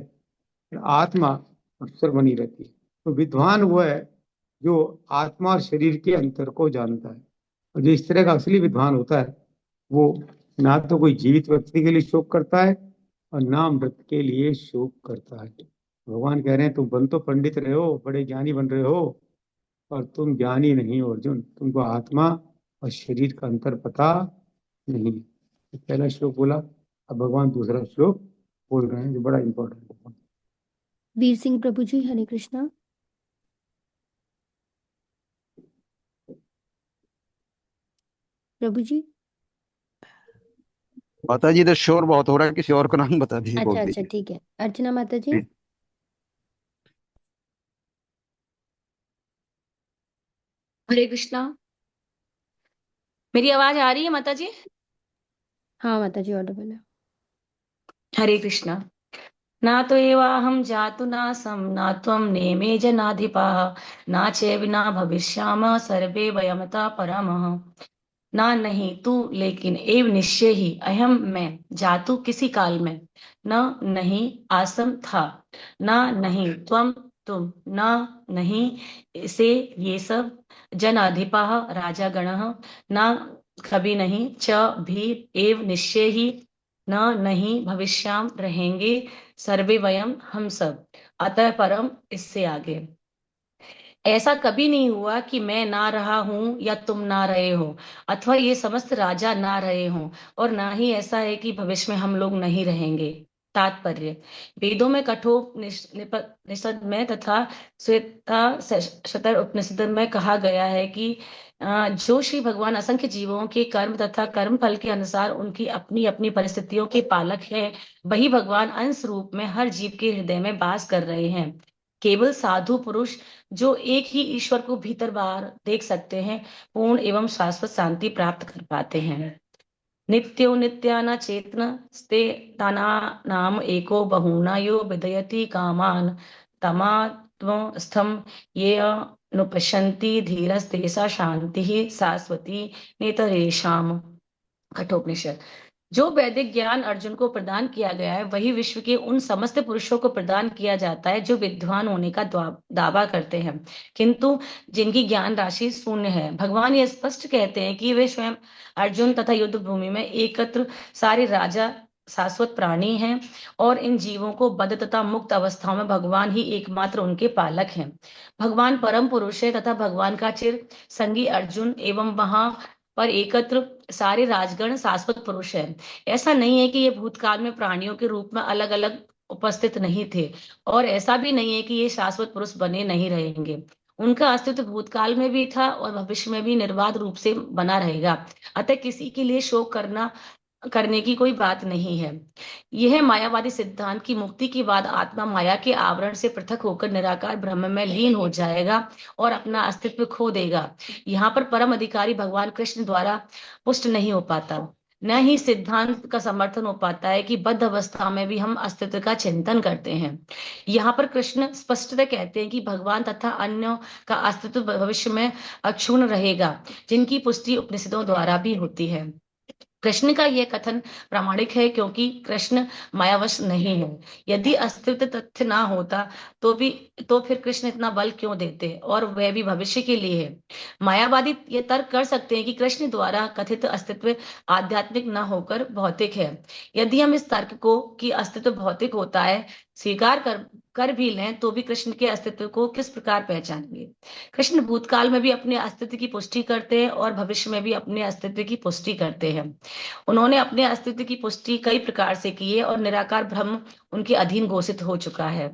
आत्मा अक्सर बनी रहती है। तो विद्वान वो है जो आत्मा और शरीर के अंतर को जानता है। और जो इस तरह का असली विद्वान होता है वो ना तो कोई जीवित व्यक्ति के लिए शोक करता है और ना मृत के लिए शोक करता है। भगवान कह रहे हैं, तुम बन तो पंडित रहे हो, बड़े ज्ञानी बन रहे हो, और तुम ज्ञानी नहीं हो अर्जुन। तुमको आत्मा और शरीर का अंतर पता नहीं। तो पहला श्लोक बोला, अब भगवान दूसरा श्लोक बोल रहे हैं जो बड़ा इंपॉर्टेंट है। वीर सिंह प्रभु जी, हरे कृष्णा। प्रभु जी। माता जी, इधर शोर बहुत हो रहा है, किसी और का नाम बता दीजिए, बोल अच्छा अच्छा, दीजिए। ठीक है। अर्चना माता जी। हरे कृष्णा। मेरी आवाज आ रही है माता जी? हाँ माता जी, ऑडिबल है। हरे कृष्णा। न तो एवाहं जातु नासं न त्वं नेमे जनाधिपाः न चैविना भविष्यामः सर्वे वयमतः परमः। ना नहीं तू लेकिन एव निश्चय ही अहम मैं जातु किसी काल में न नहीं आसम था ना नहीं त्वम तुम ना नहीं इसे ये सब जन अधिपाह राजा गणः ना कभी नहीं च भी एव निश्चय ही न नहीं भविष्याम रहेंगे सर्वे वयम हम सब अतः परम इससे आगे। ऐसा कभी नहीं हुआ कि मैं ना रहा हूं या तुम ना रहे हो अथवा ये समस्त राजा ना रहे हों और ना ही ऐसा है कि भविष्य में हम लोग नहीं रहेंगे। तात्पर्य वेदों में कठोर निषद में तथा श्वेता शतर उपनिषद में कहा गया है कि जो श्री भगवान असंख्य जीवों के कर्म तथा कर्म फल के अनुसार उनकी अपनी अपनी परिस्थितियों के पालक है, वही भगवान अंश रूप में हर जीव के हृदय में वास कर रहे हैं। केवल साधु पुरुष जो एक ही ईश्वर को भीतर बाहर देख सकते हैं पूर्ण एवं शाश्वत शांति प्राप्त कर पाते हैं। नित्यो नित्याना चेतन स्ते ताना नाम एको बहुना यो विदयति कामान तमात्मस्थम ये अनुपश्यन्ति धीरस्तेषा शांति शाश्वती नेतरेषाम। कठोपनिषद। जो वैदिक ज्ञान अर्जुन को प्रदान किया गया है वही विश्व के उन समस्त पुरुषों को प्रदान किया जाता है जो विद्वान होने का दावा करते हैं किंतु जिनकी ज्ञान राशि शून्य है। भगवान ये स्पष्ट कहते हैं कि वे स्वयं अर्जुन तथा युद्ध भूमि में एकत्र सारे राजा शाश्वत प्राणी हैं और इन जीवों को बद्ध तथा मुक्त अवस्थाओं में भगवान ही एकमात्र उनके पालक हैं। भगवान परम पुरुष है तथा भगवान का चिर संगी अर्जुन एवं वहां पर एकत्र सारे राजगण शाश्वत पुरुष है। ऐसा नहीं है कि ये भूतकाल में प्राणियों के रूप में अलग अलग उपस्थित नहीं थे और ऐसा भी नहीं है कि ये शाश्वत पुरुष बने नहीं रहेंगे। उनका अस्तित्व भूतकाल में भी था और भविष्य में भी निर्बाध रूप से बना रहेगा। अतः किसी के लिए शोक करने की कोई बात नहीं है। यह मायावादी सिद्धांत की मुक्ति के बाद आत्मा माया के आवरण से पृथक होकर निराकार ब्रह्म में लीन हो जाएगा और अपना अस्तित्व खो देगा। यहाँ पर परम अधिकारी भगवान कृष्ण द्वारा पुष्ट नहीं हो पाता, न ही सिद्धांत का समर्थन हो पाता है कि बद्ध अवस्था में भी हम अस्तित्व का चिंतन करते हैं। यहाँ पर कृष्ण स्पष्टतः कहते हैं कि भगवान तथा अन्यों का अस्तित्व भविष्य में अक्षुण्ण रहेगा, जिनकी पुष्टि उपनिषदों द्वारा भी होती है। कृष्ण का यह कथन प्रामाणिक है क्योंकि कृष्ण मायावश नहीं है। यदि अस्तित्व तथ्य ना होता तो फिर कृष्ण इतना बल क्यों देते और वह भी भविष्य के लिए है। मायावादी ये तर्क कर सकते हैं कि कृष्ण द्वारा कथित अस्तित्व आध्यात्मिक न होकर भौतिक है। यदि हम इस तर्क को कि अस्तित्व भौतिक होता है स्वीकार कर भी लें तो भी कृष्ण के अस्तित्व को किस प्रकार पहचानेंगे। कृष्ण भूतकाल में भी अपने अस्तित्व की पुष्टि करते हैं और भविष्य में भी अपने अस्तित्व की पुष्टि करते हैं। उन्होंने अपने अस्तित्व की पुष्टि कई प्रकार से की है और निराकार ब्रह्म उनके अधीन घोषित हो चुका है।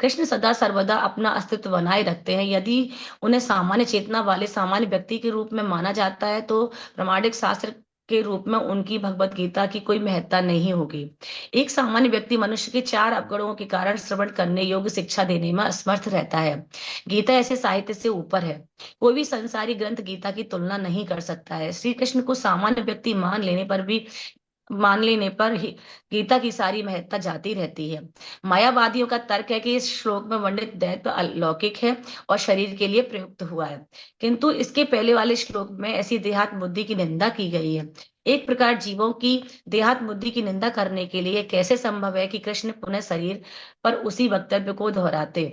कृष्ण सदा सर्वदा अपना अस्तित्व बनाए रखते हैं। यदि उन्हें सामान्य चेतना वाले सामान्य व्यक्ति के रूप में माना जाता है तो प्रामाणिक शास्त्र के रूप में उनकी भगवत गीता की कोई महत्ता नहीं होगी। एक सामान्य व्यक्ति मनुष्य के 4 अवगुणों के कारण श्रवण करने योग्य शिक्षा देने में असमर्थ रहता है। गीता ऐसे साहित्य से ऊपर है। कोई भी संसारी ग्रंथ गीता की तुलना नहीं कर सकता है। श्री कृष्ण को सामान्य व्यक्ति मान लेने पर ही गीता की सारी महत्ता जाती रहती है। मायावादियों का तर्क है कि इस श्लोक में वर्णित दैत्य अलौकिक है और शरीर के लिए प्रयुक्त हुआ है, किंतु इसके पहले वाले श्लोक में ऐसी देहात बुद्धि की निंदा की गई है। एक प्रकार जीवों की देहात बुद्धि की निंदा करने के लिए कैसे संभव है कि कृष्ण पुनः शरीर पर उसी वक्तव्य को दोहराते।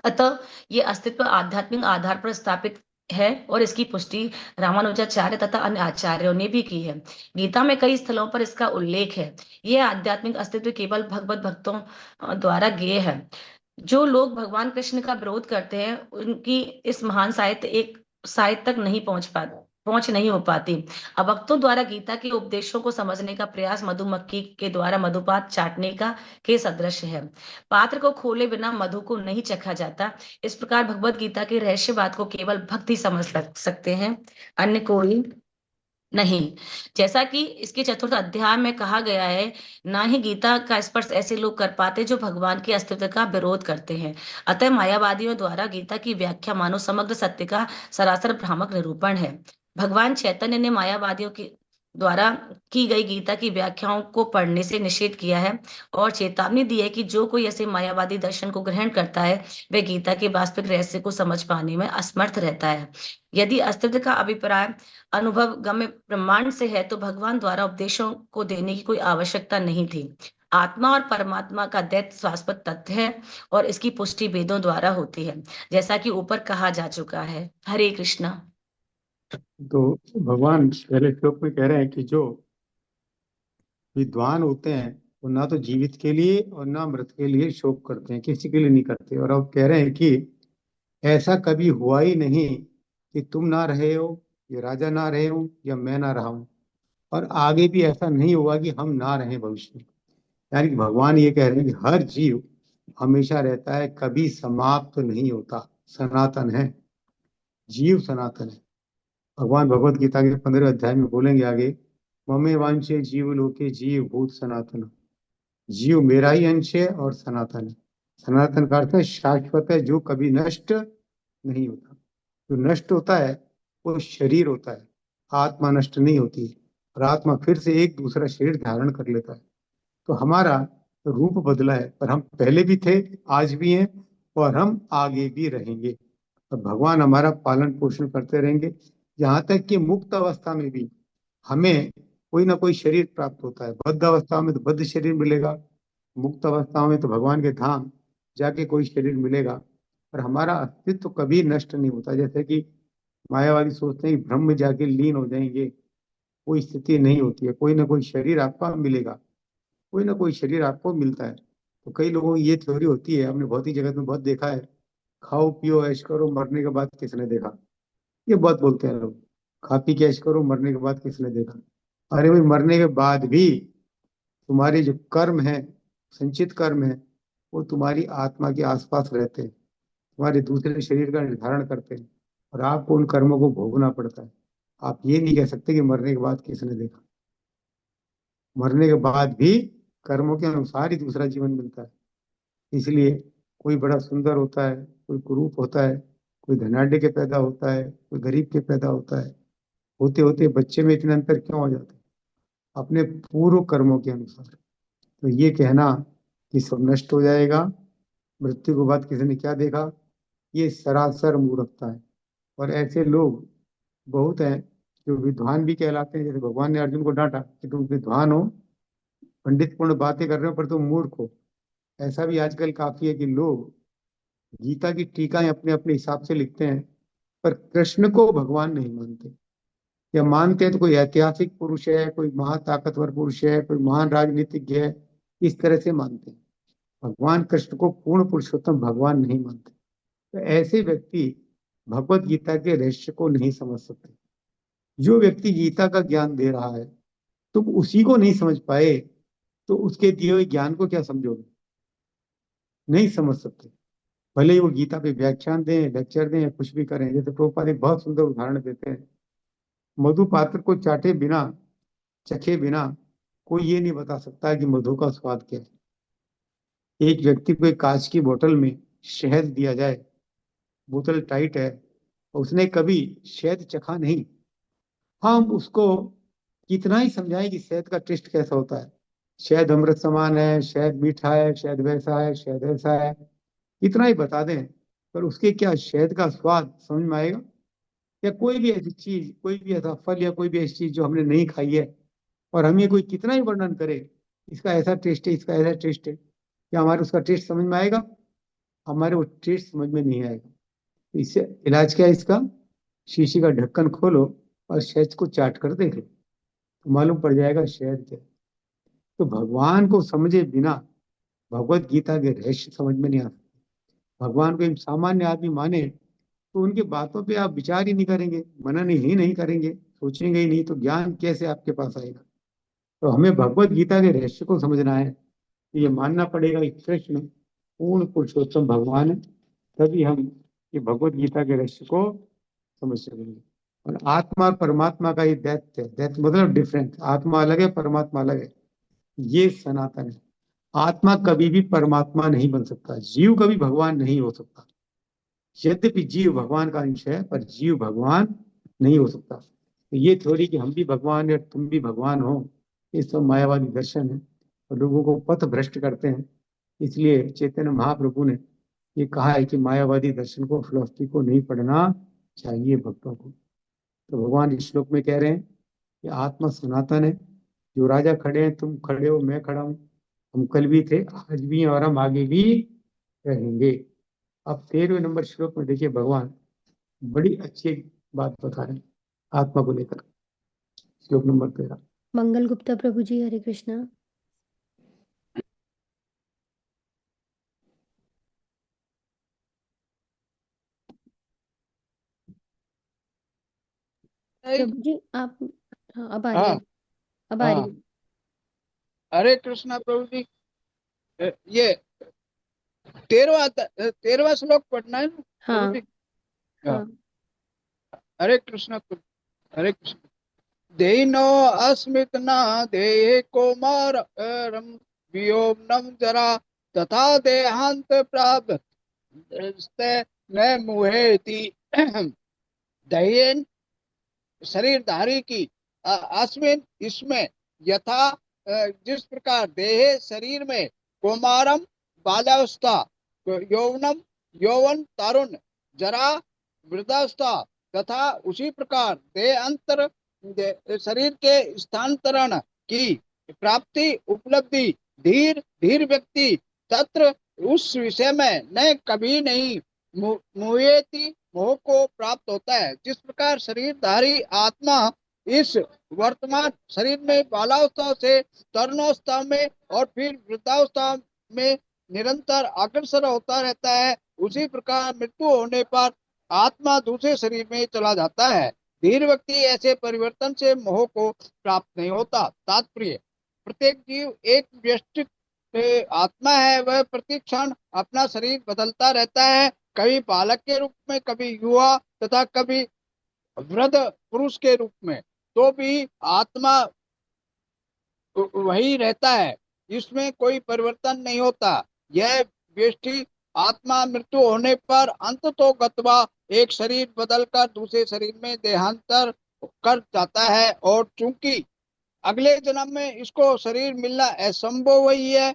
अतः ये अस्तित्व आध्यात्मिक आधार पर स्थापित है और इसकी पुष्टि रामानुजाचार्य तथा अन्य आचार्यों ने भी की है। गीता में कई स्थलों पर इसका उल्लेख है। यह आध्यात्मिक अस्तित्व केवल भगवत भक्तों द्वारा ज्ञेय है। जो लोग भगवान कृष्ण का विरोध करते हैं उनकी इस महान साहित्य तक पहुंच नहीं हो पाती। अभक्तों द्वारा गीता के उपदेशों को समझने का प्रयास मधुमक्खी के द्वारा मधुपात चाटने का के सदृश है। पात्र को खोले बिना मधु को नहीं चखा जाता। इस प्रकार भगवत गीता के रहस्य बात को केवल भक्त ही समझ सकते हैं, अन्य कोई नहीं। जैसा कि इसके 4th अध्याय में कहा गया है, ना ही गीता का स्पर्श ऐसे लोग कर पाते जो भगवान के अस्तित्व का विरोध करते हैं। अतः मायावादियों द्वारा गीता की व्याख्या मानो समग्र सत्य का सरासर भ्रामक निरूपण है। भगवान चैतन्य ने मायावादियों की द्वारा की गई गीता की व्याख्याओं को पढ़ने से निषेध किया है और चेतावनी दी है कि जो कोई ऐसे मायावादी दर्शन को ग्रहण करता है वह गीता के वास्तविक रहस्य को समझ पाने में असमर्थ रहता है। यदि अस्तित्व का अभिप्राय अनुभव गम्य प्रमाण से है तो भगवान द्वारा उपदेशों को देने की कोई आवश्यकता नहीं थी। आत्मा और परमात्मा का दैत्य शाश्वत तथ्य है और इसकी पुष्टि वेदों द्वारा होती है, जैसा कि ऊपर कहा जा चुका है। हरे कृष्णा। तो भगवान पहले श्लोक में कह रहे हैं कि जो विद्वान होते हैं वो ना तो जीवित के लिए और ना मृत के लिए शोक करते हैं, किसी के लिए नहीं करते। और अब कह रहे हैं कि ऐसा कभी हुआ ही नहीं कि तुम ना रहे हो, ये राजा ना रहे हो, या मैं ना रहा हूं, और आगे भी ऐसा नहीं होगा कि हम ना रहें भविष्य में। यानी कि भगवान ये कह रहे हैं कि हर जीव हमेशा रहता है, कभी समाप्त नहीं होता, सनातन है, जीव सनातन है। भगवान भगवत गीता के 15 अध्याय में बोलेंगे आगे, ममे वांछे जीव लोके जीव भूत सनातन। जीव मेरा ही अंश है और सनातन है। सनातन का अर्थ है शाश्वत है, जो कभी नष्ट नहीं होता। जो नष्ट होता है वो शरीर होता है, आत्मा नष्ट नहीं होती, और आत्मा फिर से एक दूसरा शरीर धारण कर लेता है। तो हमारा रूप बदला है, पर हम पहले भी थे, आज भी हैं, और हम आगे भी रहेंगे। और भगवान हमारा पालन पोषण करते रहेंगे, यहाँ तक कि मुक्त अवस्था में भी हमें कोई ना कोई शरीर प्राप्त होता है। बद्ध अवस्था में तो बद्ध शरीर मिलेगा, मुक्त अवस्था में तो भगवान के धाम जाके कोई शरीर मिलेगा। और हमारा अस्तित्व कभी नष्ट नहीं होता। जैसे कि मायावादी सोचते हैं कि ब्रह्म में जाके लीन हो जाएंगे, कोई स्थिति नहीं होती है। कोई ना कोई शरीर आपका मिलेगा, कोई ना कोई शरीर आपको मिलता है। तो कई लोगों की ये थ्योरी होती है, हमने भौतिक जगत में बहुत देखा है, खाओ पियो ऐश करो, मरने के बाद किसने देखा। ये बहुत बोलते हैं लोग, खा पी के ऐश करो, मरने के बाद किसने देखा। अरे भाई, मरने के बाद भी तुम्हारे जो कर्म है, संचित कर्म है, वो तुम्हारी आत्मा के आसपास रहते हैं, तुम्हारे दूसरे शरीर का निर्धारण करते हैं, और आपको उन कर्मों को भोगना पड़ता है। आप ये नहीं कह सकते कि मरने के बाद किसने देखा। मरने के बाद भी कर्मों के अनुसार ही दूसरा जीवन मिलता है। इसलिए कोई बड़ा सुंदर होता है, कोई कुरूप होता है, कोई धनाढ्य के पैदा होता है, कोई गरीब के पैदा होता है। होते होते बच्चे में इतने अंतर क्यों हो जाते हैं? अपने पूर्व कर्मों के अनुसार। तो ये कहना कि सब नष्ट हो जाएगा, मृत्यु के बाद किसी ने क्या देखा, ये सरासर मूर्खता है। और ऐसे लोग बहुत हैं जो विद्वान भी कहलाते हैं। जैसे भगवान ने अर्जुन को डांटा कि तुम विद्वान हो, पंडितपूर्ण बातें कर रहे हो, पर तुम मूर्ख हो। ऐसा भी आजकल काफी है कि लोग गीता की टीकाएं अपने अपने हिसाब से लिखते हैं, पर कृष्ण को भगवान नहीं मानते। या मानते हैं तो कोई ऐतिहासिक पुरुष है, कोई महाताकतवर पुरुष है, कोई महान राजनीतिज्ञ है, इस तरह से मानते हैं। भगवान कृष्ण को पूर्ण पुरुषोत्तम भगवान नहीं मानते। तो ऐसे व्यक्ति भगवत गीता के रहस्य को नहीं समझ सकते। जो व्यक्ति गीता का ज्ञान दे रहा है, तुम उसी को नहीं समझ पाए तो उसके दिए हुए ज्ञान को क्या समझोगे? नहीं समझ सकते। भले ही वो गीता पे व्याख्यान दें, लेक्चर दें, या कुछ भी करें। जैसे प्रभुपाद एक बहुत सुंदर उदाहरण देते हैं, मधु पात्र को चाटे बिना, चखे बिना कोई ये नहीं बता सकता है कि मधु का स्वाद क्या है। एक व्यक्ति को एक कांच की बोतल में शहद दिया जाए, बोतल टाइट है, उसने कभी शहद चखा नहीं, हम उसको कितना ही समझाएं कि शहद का टेस्ट कैसा होता है, शहद अमृत समान है, शहद मीठा है, शहद वैसा है, शहद ऐसा है, कितना ही बता दें, पर उसके क्या शहद का स्वाद समझ में आएगा? या कोई भी ऐसी चीज, कोई भी ऐसा फल, या कोई भी ऐसी चीज जो हमने नहीं खाई है, और हमें कोई कितना ही वर्णन करे, इसका ऐसा टेस्ट है, इसका ऐसा टेस्ट है, क्या हमारे उसका टेस्ट समझ में आएगा? हमारे वो टेस्ट समझ में नहीं आएगा। तो इससे इलाज क्या है इसका? शीशी का ढक्कन खोलो और शहद को चाट कर देख लो, तो मालूम पड़ जाएगा शहद क्या है। तो भगवान को समझे बिना भगवत गीता के रहस्य समझ में नहीं आता। भगवान को एक सामान्य आदमी माने तो उनकी बातों पे आप विचार ही नहीं करेंगे, मनन ही नहीं करेंगे, सोचेंगे ही नहीं, तो ज्ञान कैसे आपके पास आएगा? तो हमें भगवत गीता के रहस्य को समझना है। तो ये मानना पड़ेगा कि कृष्ण पूर्ण पुरुषोत्तम भगवान है, तभी हम ये भगवत गीता के रहस्य को समझ सकेंगे। और आत्मा और परमात्मा का ये दैत्य है, दैत्य मतलब डिफरेंट, आत्मा अलग है, परमात्मा अलग है, ये सनातन है। आत्मा कभी भी परमात्मा नहीं बन सकता, जीव कभी भगवान नहीं हो सकता। यद्यपि जीव भगवान का अंश है, पर जीव भगवान नहीं हो सकता। तो ये थ्योरी कि हम भी भगवान या तुम भी भगवान हो, ये सब मायावादी दर्शन है और लोगों को पथ भ्रष्ट करते हैं। इसलिए चैतन्य महाप्रभु ने ये कहा है कि मायावादी दर्शन को, फिलॉसफी को नहीं पढ़ना चाहिए भक्तों को। तो भगवान इस श्लोक में कह रहे हैं कि आत्मा सनातन है। जो राजा खड़े हैं, तुम खड़े हो, मैं खड़ा हूं, हम कल भी थे, आज भी हैं और हम आगे भी रहेंगे। अब 13वें नंबर श्लोक में देखिए भगवान बड़ी अच्छी एक बात बता रहे हैं आत्मा को लेकर। श्लोक नंबर 13। मंगल गुप्ता प्रभु जी, हरे कृष्णा। प्रभु जी आप, हाँ अब आ रही है, हाँ अब आ रही हाँ। है। हरे कृष्णा प्रभु जी। ये 13वां श्लोक पढ़ना है ना प्रभु हाँ जी? हाँ। हाँ। हरे कृष्णा प्रभु, हरे कृष्ण। देनो अस्मित न देहे कौमार व्योमनम जरा तथा देहांत प्राप्त न मुहेति दयेन शरीरधारी की अस्मिन इसमें यथा जिस प्रकार देह शरीर में कौमारम बाल्यावस्था, यौवनम यौवन तारुण्य, जरा वृद्धावस्था तथा उसी प्रकार देह अंतर शरीर के स्थानांतरण की प्राप्ति उपलब्धि धीर धीर व्यक्ति तत्र उस विषय में न कभी नहीं मुएति मोह को प्राप्त होता है। जिस प्रकार शरीरधारी आत्मा इस वर्तमान शरीर में बालावस्था से तरुणावस्था में और फिर वृद्धावस्था में निरंतर अग्रसर होता रहता है, उसी प्रकार मृत्यु होने पर आत्मा दूसरे शरीर में चला जाता है। धीर व्यक्ति ऐसे परिवर्तन से मोह को प्राप्त नहीं होता। तात्पर्य, प्रत्येक जीव एक व्यष्टि आत्मा है, वह प्रति क्षण अपना शरीर बदलता रहता है, कभी बालक के रूप में, कभी युवा तथा कभी वृद्ध पुरुष के रूप में, तो भी आत्मा वही रहता है, इसमें कोई परिवर्तन नहीं होता। यह व्यष्टि आत्मा मृत्यु होने पर अंत तो गत्वा एक शरीर बदलकर दूसरे शरीर में देहांतर कर जाता है, और चूंकि अगले जन्म में इसको शरीर मिलना असंभव ही है,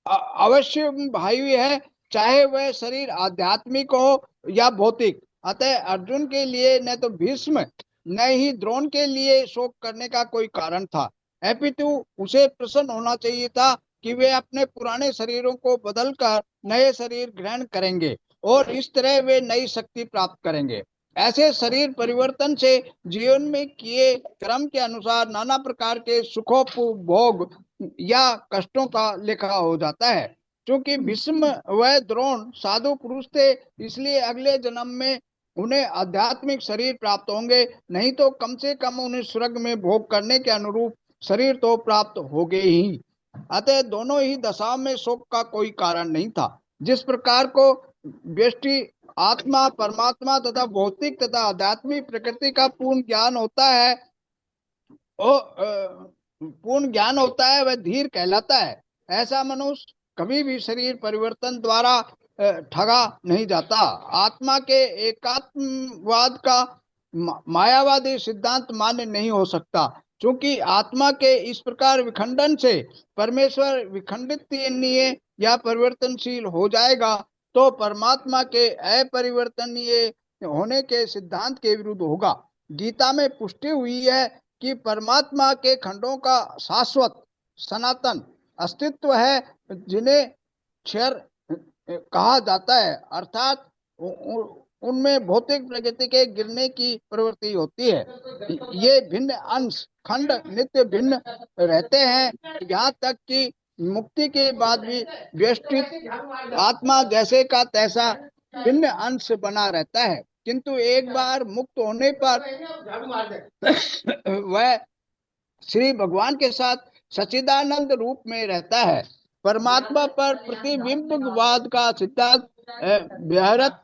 अवश्य भाई है, चाहे वह शरीर आध्यात्मिक हो या भौतिक। अतः अर्जुन के लिए न तो भीष्म न ही द्रोण के लिए शोक करने का कोई कारण था, अपितु उसे प्रसन्न होना चाहिए था कि वे अपने पुराने शरीरों को बदलकर नए शरीर ग्रहण करेंगे और इस तरह वे नई शक्ति प्राप्त करेंगे। ऐसे शरीर परिवर्तन से जीवन में किए कर्म के अनुसार नाना प्रकार के सुखोपभोग या कष्टों का लेखा हो जाता है। क्योंकि भीष्म व द्रोण साधु पुरुष थे, इसलिए अगले जन्म में उन्हें आध्यात्मिक शरीर प्राप्त होंगे, नहीं तो कम से कम उन्हें स्वर्ग में भोग करने के अनुरूप शरीर तो प्राप्त हो गए ही। अतः दोनों ही दशाओं में शोक का कोई कारण नहीं था। जिस प्रकार को व्यष्टि आत्मा, परमात्मा तथा भौतिक तथा आध्यात्मिक प्रकृति का पूर्ण ज्ञान होता है, पूर्ण ज्ञान होता है, वह धीर कहलाता है। ऐसा मनुष्य कभी भी शरीर परिवर्तन द्वारा ठगा नहीं जाता। आत्मा के एकात्मवाद का मायावादी सिद्धांत मान्य नहीं हो सकता, क्योंकि आत्मा के इस प्रकार विखंडन से परमेश्वर विखंडित या परिवर्तनशील हो जाएगा, तो परमात्मा के अपरिवर्तनीय होने के सिद्धांत के विरुद्ध होगा। गीता में पुष्टि हुई है कि परमात्मा के खंडों का शाश्वत सनातन अस्तित्व है, जिन्हें क्षर कहा जाता है, अर्थात उनमें भौतिक प्रकृति के गिरने की प्रवृत्ति होती है। ये भिन्न अंश खंड नित्य भिन्न रहते हैं, यहाँ तक कि मुक्ति के बाद भी व्यष्टित आत्मा जैसे का तैसा भिन्न अंश बना रहता है, किंतु एक बार मुक्त होने पर वह श्री भगवान के साथ सच्चिदानंद रूप में रहता है। परमात्मा पर प्रतिबिंबवाद का सिद्धांत व्यवहारत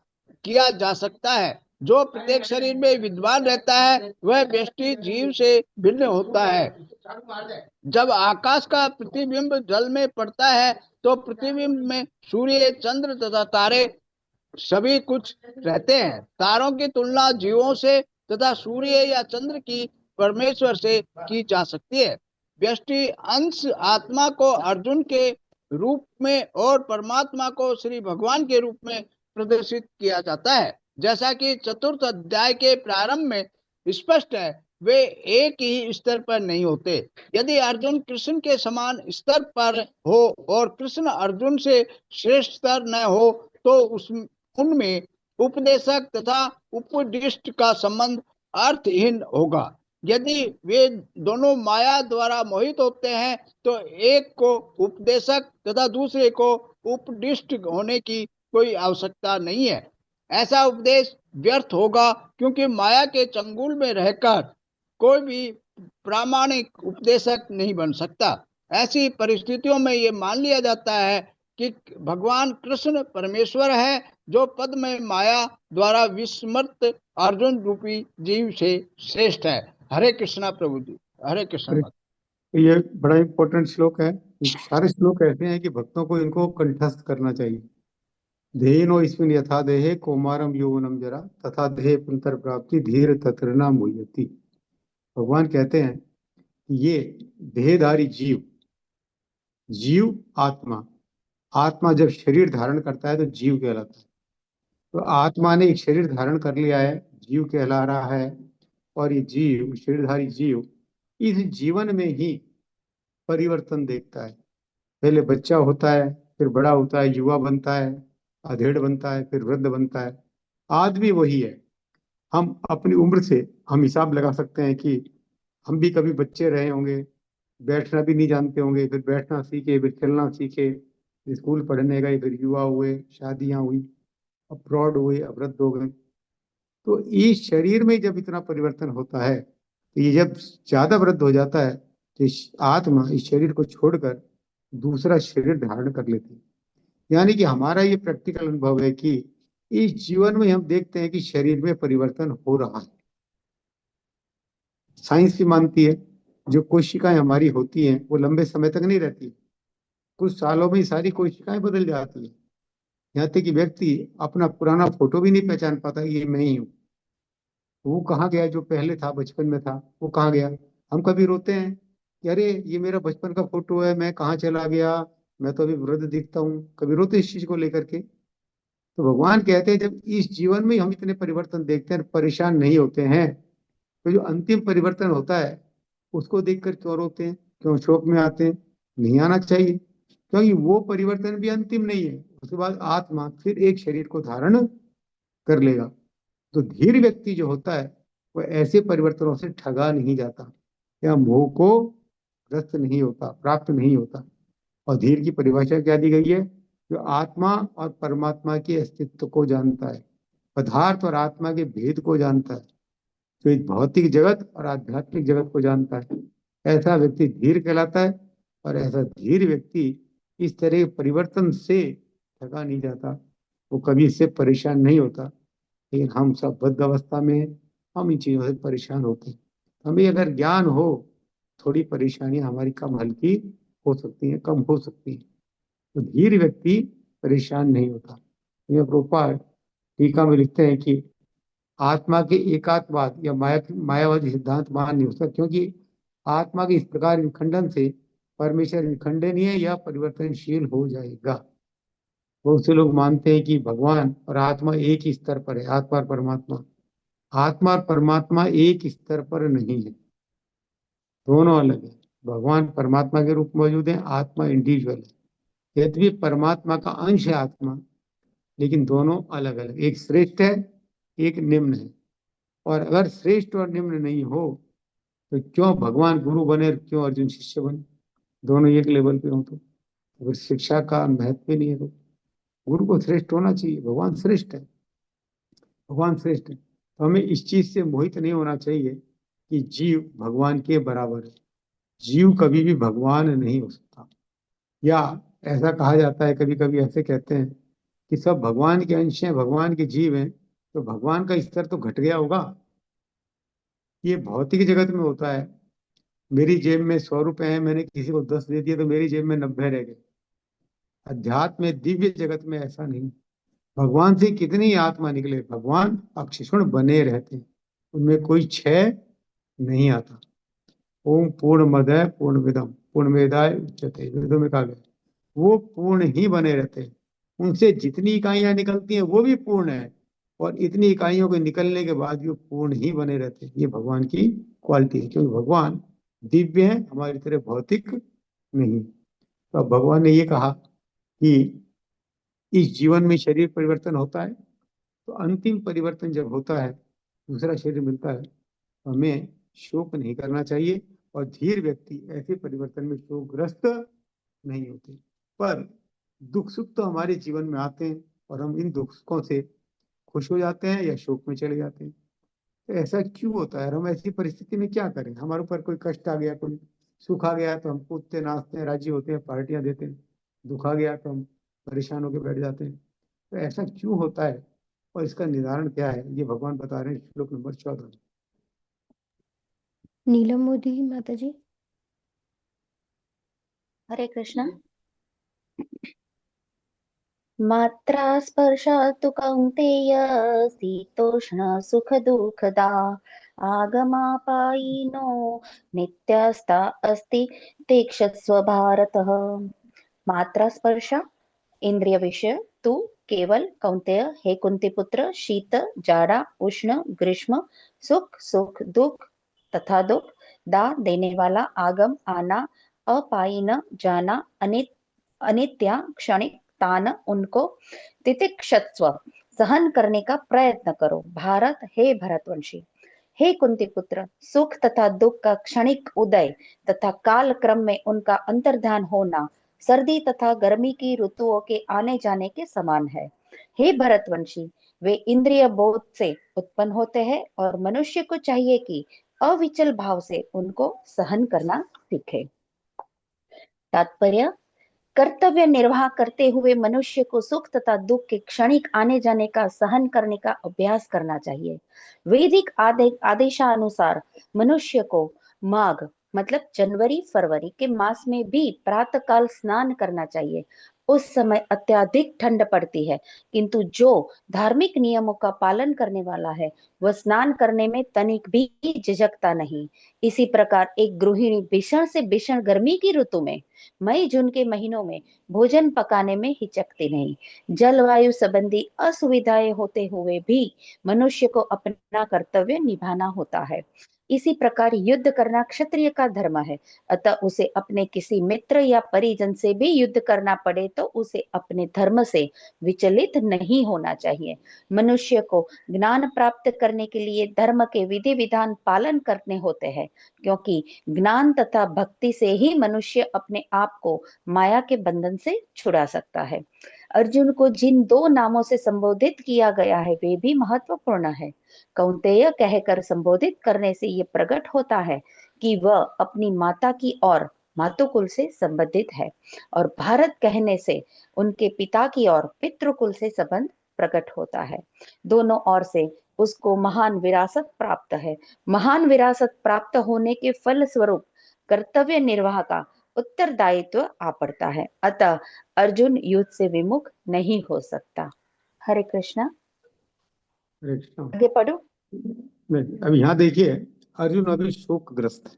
किया जा सकता है। जो प्रत्येक शरीर में विद्वान रहता है, वह व्यष्टि जीव से भिन्न होता है। जब आकाश का प्रतिबिंब जल में पड़ता है, तो प्रतिबिंब में सूर्य, चंद्र तथा तारे सभी कुछ रहते हैं। तारों की तुलना जीवों से तथा सूर्य या चंद्र की परमेश्वर से की जा सकती है। व्यष्टि अंश आत्मा को अर्जुन के रूप में और परमात्मा को श्री भगवान के रूप में प्रदर्शित किया जाता है। जैसा कि चतुर्थ अध्याय के प्रारंभ में स्पष्ट है, वे एक ही स्तर पर नहीं होते। यदि अर्जुन कृष्ण के समान स्तर पर हो और कृष्ण अर्जुन से श्रेष्ठ स्तर न हो तो उनमें उपदेशक तथा उपदिष्ट का संबंध अर्थहीन होगा। यदि वे दोनों माया द्वारा मोहित होते हैं तो एक को उपदेशक तथा दूसरे को उपदिष्ट होने की कोई आवश्यकता नहीं है। ऐसा उपदेश व्यर्थ होगा, क्योंकि माया के चंगुल में रहकर कोई भी प्रामाणिक उपदेशक नहीं बन सकता। ऐसी परिस्थितियों में ये मान लिया जाता है कि भगवान कृष्ण परमेश्वर है, जो पद में माया द्वारा विस्मृत अर्जुन रूपी जीव से श्रेष्ठ है। हरे कृष्णा प्रभु जी, हरे कृष्ण। ये बड़ा इंपॉर्टेंट श्लोक है। सारे श्लोक ऐसे हैं कि भक्तों को इनको कंठस्थ करना चाहिए। धेनो इसमें यथा देहे कौमारम यौवनम जरा तथा देहे पुंतर प्राप्ति धीर तत्र न मुह्यति। भगवान कहते हैं ये देहधारी जीव आत्मा, आत्मा जब शरीर धारण करता है तो जीव कहलाता है। तो आत्मा ने एक शरीर धारण कर लिया है, जीव कहला रहा है। और ये जीव, शरीरधारी जीव, इस जीवन में ही परिवर्तन देखता है। पहले बच्चा होता है, फिर बड़ा होता है, युवा बनता है, अधेड़ बनता है, फिर वृद्ध बनता है। आदमी वही है। हम अपनी उम्र से हम हिसाब लगा सकते हैं कि हम भी कभी बच्चे रहे होंगे, बैठना भी नहीं जानते होंगे, फिर बैठना सीखे, फिर खेलना सीखे, स्कूल पढ़ने गए, फिर युवा हुए, शादियां हुई, अब प्रौढ़ हुए, अब वृद्ध हो गए। तो इस शरीर में जब इतना परिवर्तन होता है, तो ये जब ज्यादा वृद्ध हो जाता है तो आत्मा इस शरीर को छोड़कर दूसरा शरीर धारण कर लेती है। यानी कि हमारा ये प्रैक्टिकल अनुभव है कि इस जीवन में हम देखते हैं कि शरीर में परिवर्तन हो रहा है। साइंस भी मानती है जो कोशिकाएं हमारी होती हैं वो लंबे समय तक नहीं रहती, कुछ सालों में ही सारी कोशिकाएं बदल जाती है। यहाँ तक कि व्यक्ति अपना पुराना फोटो भी नहीं पहचान पाता, ये मैं ही हूँ। वो कहाँ गया जो पहले था, बचपन में था, वो कहाँ गया। हम कभी रोते हैं कि अरे ये मेरा बचपन का फोटो है, मैं कहाँ चला गया, मैं तो अभी वृद्ध दिखता हूँ। कभी रोते इस चीज को लेकर के। तो भगवान कहते हैं जब इस जीवन में हम इतने परिवर्तन देखते हैं, परेशान नहीं होते हैं, तो जो अंतिम परिवर्तन होता है उसको देखकर क्यों रोते हैं, क्यों शोक में आते हैं। नहीं आना चाहिए, क्योंकि वो परिवर्तन भी अंतिम नहीं है। उसके बाद आत्मा फिर एक शरीर को धारण कर लेगा। तो धीर व्यक्ति जो होता है वो ऐसे परिवर्तनों से ठगा नहीं जाता या मोह को ग्रस्त नहीं होता, प्राप्त नहीं होता। और धीर की परिभाषा क्या दी गई है, जो आत्मा और परमात्मा के अस्तित्व को जानता है, पदार्थ और आत्मा के भेद को जानता है, जो इस भौतिक जगत और आध्यात्मिक जगत को जानता है, ऐसा व्यक्ति धीर कहलाता है। और ऐसा धीर व्यक्ति इस तरह के परिवर्तन से ठगा नहीं जाता, वो कभी इससे परेशान नहीं होता। लेकिन हम सब बद्ध अवस्था में हैं, हम इन चीजों से परेशान होते हैं। हमें अगर ज्ञान हो, थोड़ी परेशानियां हमारी कम हल्की हो सकती हैं, कम हो सकती हैं। तो धीर व्यक्ति परेशान नहीं होता। ये प्रोपाल टीका में लिखते हैं कि आत्मा के एकात्मवाद या मायावादी सिद्धांत मान नहीं हो सकता, क्योंकि आत्मा के इस प्रकार विखंडन से परमेश्वर विखंडनीय या परिवर्तनशील हो जाएगा। बहुत से लोग मानते हैं कि भगवान और आत्मा एक ही स्तर पर है, आत्मा और परमात्मा। आत्मा और परमात्मा एक स्तर पर नहीं है, दोनों अलग है। भगवान परमात्मा के रूप में मौजूद है, आत्मा इंडिविजुअल है। यद्यपि परमात्मा का अंश है आत्मा, लेकिन दोनों अलग अलग, एक श्रेष्ठ है, एक निम्न है। और अगर श्रेष्ठ और निम्न नहीं हो तो क्यों भगवान गुरु बने, क्यों अर्जुन शिष्य बने। दोनों एक लेवल पे हो तो अगर शिक्षा का महत्व नहीं है तो गुरु को श्रेष्ठ होना चाहिए। भगवान श्रेष्ठ है, भगवान श्रेष्ठ है। तो हमें इस चीज से मोहित नहीं होना चाहिए कि जीव भगवान के बराबर है। जीव कभी भी भगवान नहीं हो सकता। या ऐसा कहा जाता है, कभी कभी ऐसे कहते हैं कि सब भगवान के अंश हैं, भगवान के जीव हैं, तो भगवान का स्तर तो घट गया होगा। ये भौतिक जगत में होता है। मेरी जेब में 100 रुपए है, मैंने किसी को 10 दे दिया तो मेरी जेब में 90 रह गए। अध्यात्म में, दिव्य जगत में ऐसा नहीं। भगवान से कितनी आत्मा निकले, भगवान अक्षिण बने रहते हैं, उनमें कोई क्षय नहीं आता। ओम पूर्णमदः पूर्णमिदं पूर्णमेवाय उच्यते, वेदों में कहा गया वो पूर्ण ही बने रहते हैं। उनसे जितनी इकाइयां निकलती हैं वो भी पूर्ण है, और इतनी इकाइयों के निकलने के बाद भी वो पूर्ण ही बने रहते हैं। ये भगवान की क्वालिटी है, क्योंकि भगवान दिव्य है, हमारी तरह भौतिक नहीं। तो अब भगवान ने ये कहा कि इस जीवन में शरीर परिवर्तन होता है, तो अंतिम परिवर्तन जब होता है, दूसरा शरीर मिलता है, तो हमें शोक नहीं करना चाहिए, और धीर व्यक्ति ऐसे परिवर्तन में शोकग्रस्त नहीं होते। पर दुख सुख तो हमारे जीवन में आते हैं, और हम इन दुख सुखों से खुश हो जाते हैं या शोक में चले जाते हैं। तो ऐसा क्यों होता है, और हम ऐसी परिस्थिति में क्या करें? हमारे ऊपर कोई कष्ट आ गया, कोई सुख आ गया, तो हम कूदते नाचते हैं, राजी होते हैं, पार्टियां देते हैं। दुख आ गया तो हम परेशान होकर बैठ जाते हैं। तो ऐसा क्यों होता है, और इसका निवारण क्या है, ये भगवान बता रहे हैं श्लोक नंबर 14 में। नीलम मोदी माता जी। हरे कृष्ण। मात्रा स्पर्शास्तु कौन्तेय शीतोष्ण सुख दुःखदा आगमापायिनो नित्यस्ता अस्ति तीक्षस्व भारतः। मात्रा स्पर्श इंद्रिय विषय तू केवल कौन्तेय हे कुंती पुत्र शीत जाड़ा उष्ण ग्रीष्म सुख सुख दुख तथा दुख दा देने वाला आगम आना अपायिन जाना अनित्या क्षणिक तान उनको तितिक्षस्व सहन करने का प्रयत्न करो। भारत हे भरतवंशी, हे कुंती पुत्र, सुख तथा दुख का क्षणिक उदय तथा काल क्रम में उनका अंतर्धान होना सर्दी तथा गर्मी की ऋतुओं के आने जाने के समान है। हे भरतवंशी, वे इंद्रिय बोध से उत्पन्न होते हैं और मनुष्य को चाहिए कि अविचल भाव से उनको सहन करना सीखे। तात्पर्य, कर्तव्य निर्वाह करते हुए मनुष्य को सुख तथा दुख के क्षणिक आने जाने का सहन करने का अभ्यास करना चाहिए। वैदिक आदेशानुसार मनुष्य को माघ मतलब जनवरी फरवरी के मास में भी प्रातःकाल स्नान करना चाहिए। उस समय अत्यधिक ठंड पड़ती है, किंतु जो धार्मिक नियमों का पालन करने वाला है वह स्नान करने में तनिक भी झिझकता नहीं। इसी प्रकार एक गृहिणी भीषण से भीषण गर्मी की ऋतु में मई जून के महीनों में भोजन पकाने में हिचकती नहीं। जलवायु संबंधी असुविधाएं होते हुए भी मनुष्य को अपना कर्तव्य निभाना होता है। इसी प्रकार युद्ध करना क्षत्रिय का धर्म है, अतः उसे अपने किसी मित्र या परिजन से भी युद्ध करना पड़े तो उसे अपने धर्म से विचलित नहीं होना चाहिए। मनुष्य को ज्ञान प्राप्त करने के लिए धर्म के विधि विधान पालन करने होते हैं, क्योंकि ज्ञान तथा भक्ति से ही मनुष्य अपने आप को माया के बंधन से छुड़ा सकता है। अर्जुन को जिन दो नामों से संबोधित किया गया है वे भी महत्वपूर्ण है। कौन्तेय कहकर संबोधित करने से ये प्रकट होता है कि वह अपनी माता की ओर मातुकुल से संबंधित है, और भारत कहने से उनके पिता की ओर पितृकुल से संबंध प्रकट होता है। दोनों ओर से उसको महान विरासत प्राप्त है। महान विरासत प्राप्त होने के फल स्वरूप कर्तव्य निर्वाह का उत्तरदायित्व आ पड़ता है, अतः अर्जुन युद्ध से विमुख नहीं हो सकता। हरे कृष्णा। हरे कृष्ण। आगे पढ़ो। नहीं, अब यहाँ देखिए, अर्जुन अभी शोकग्रस्त है,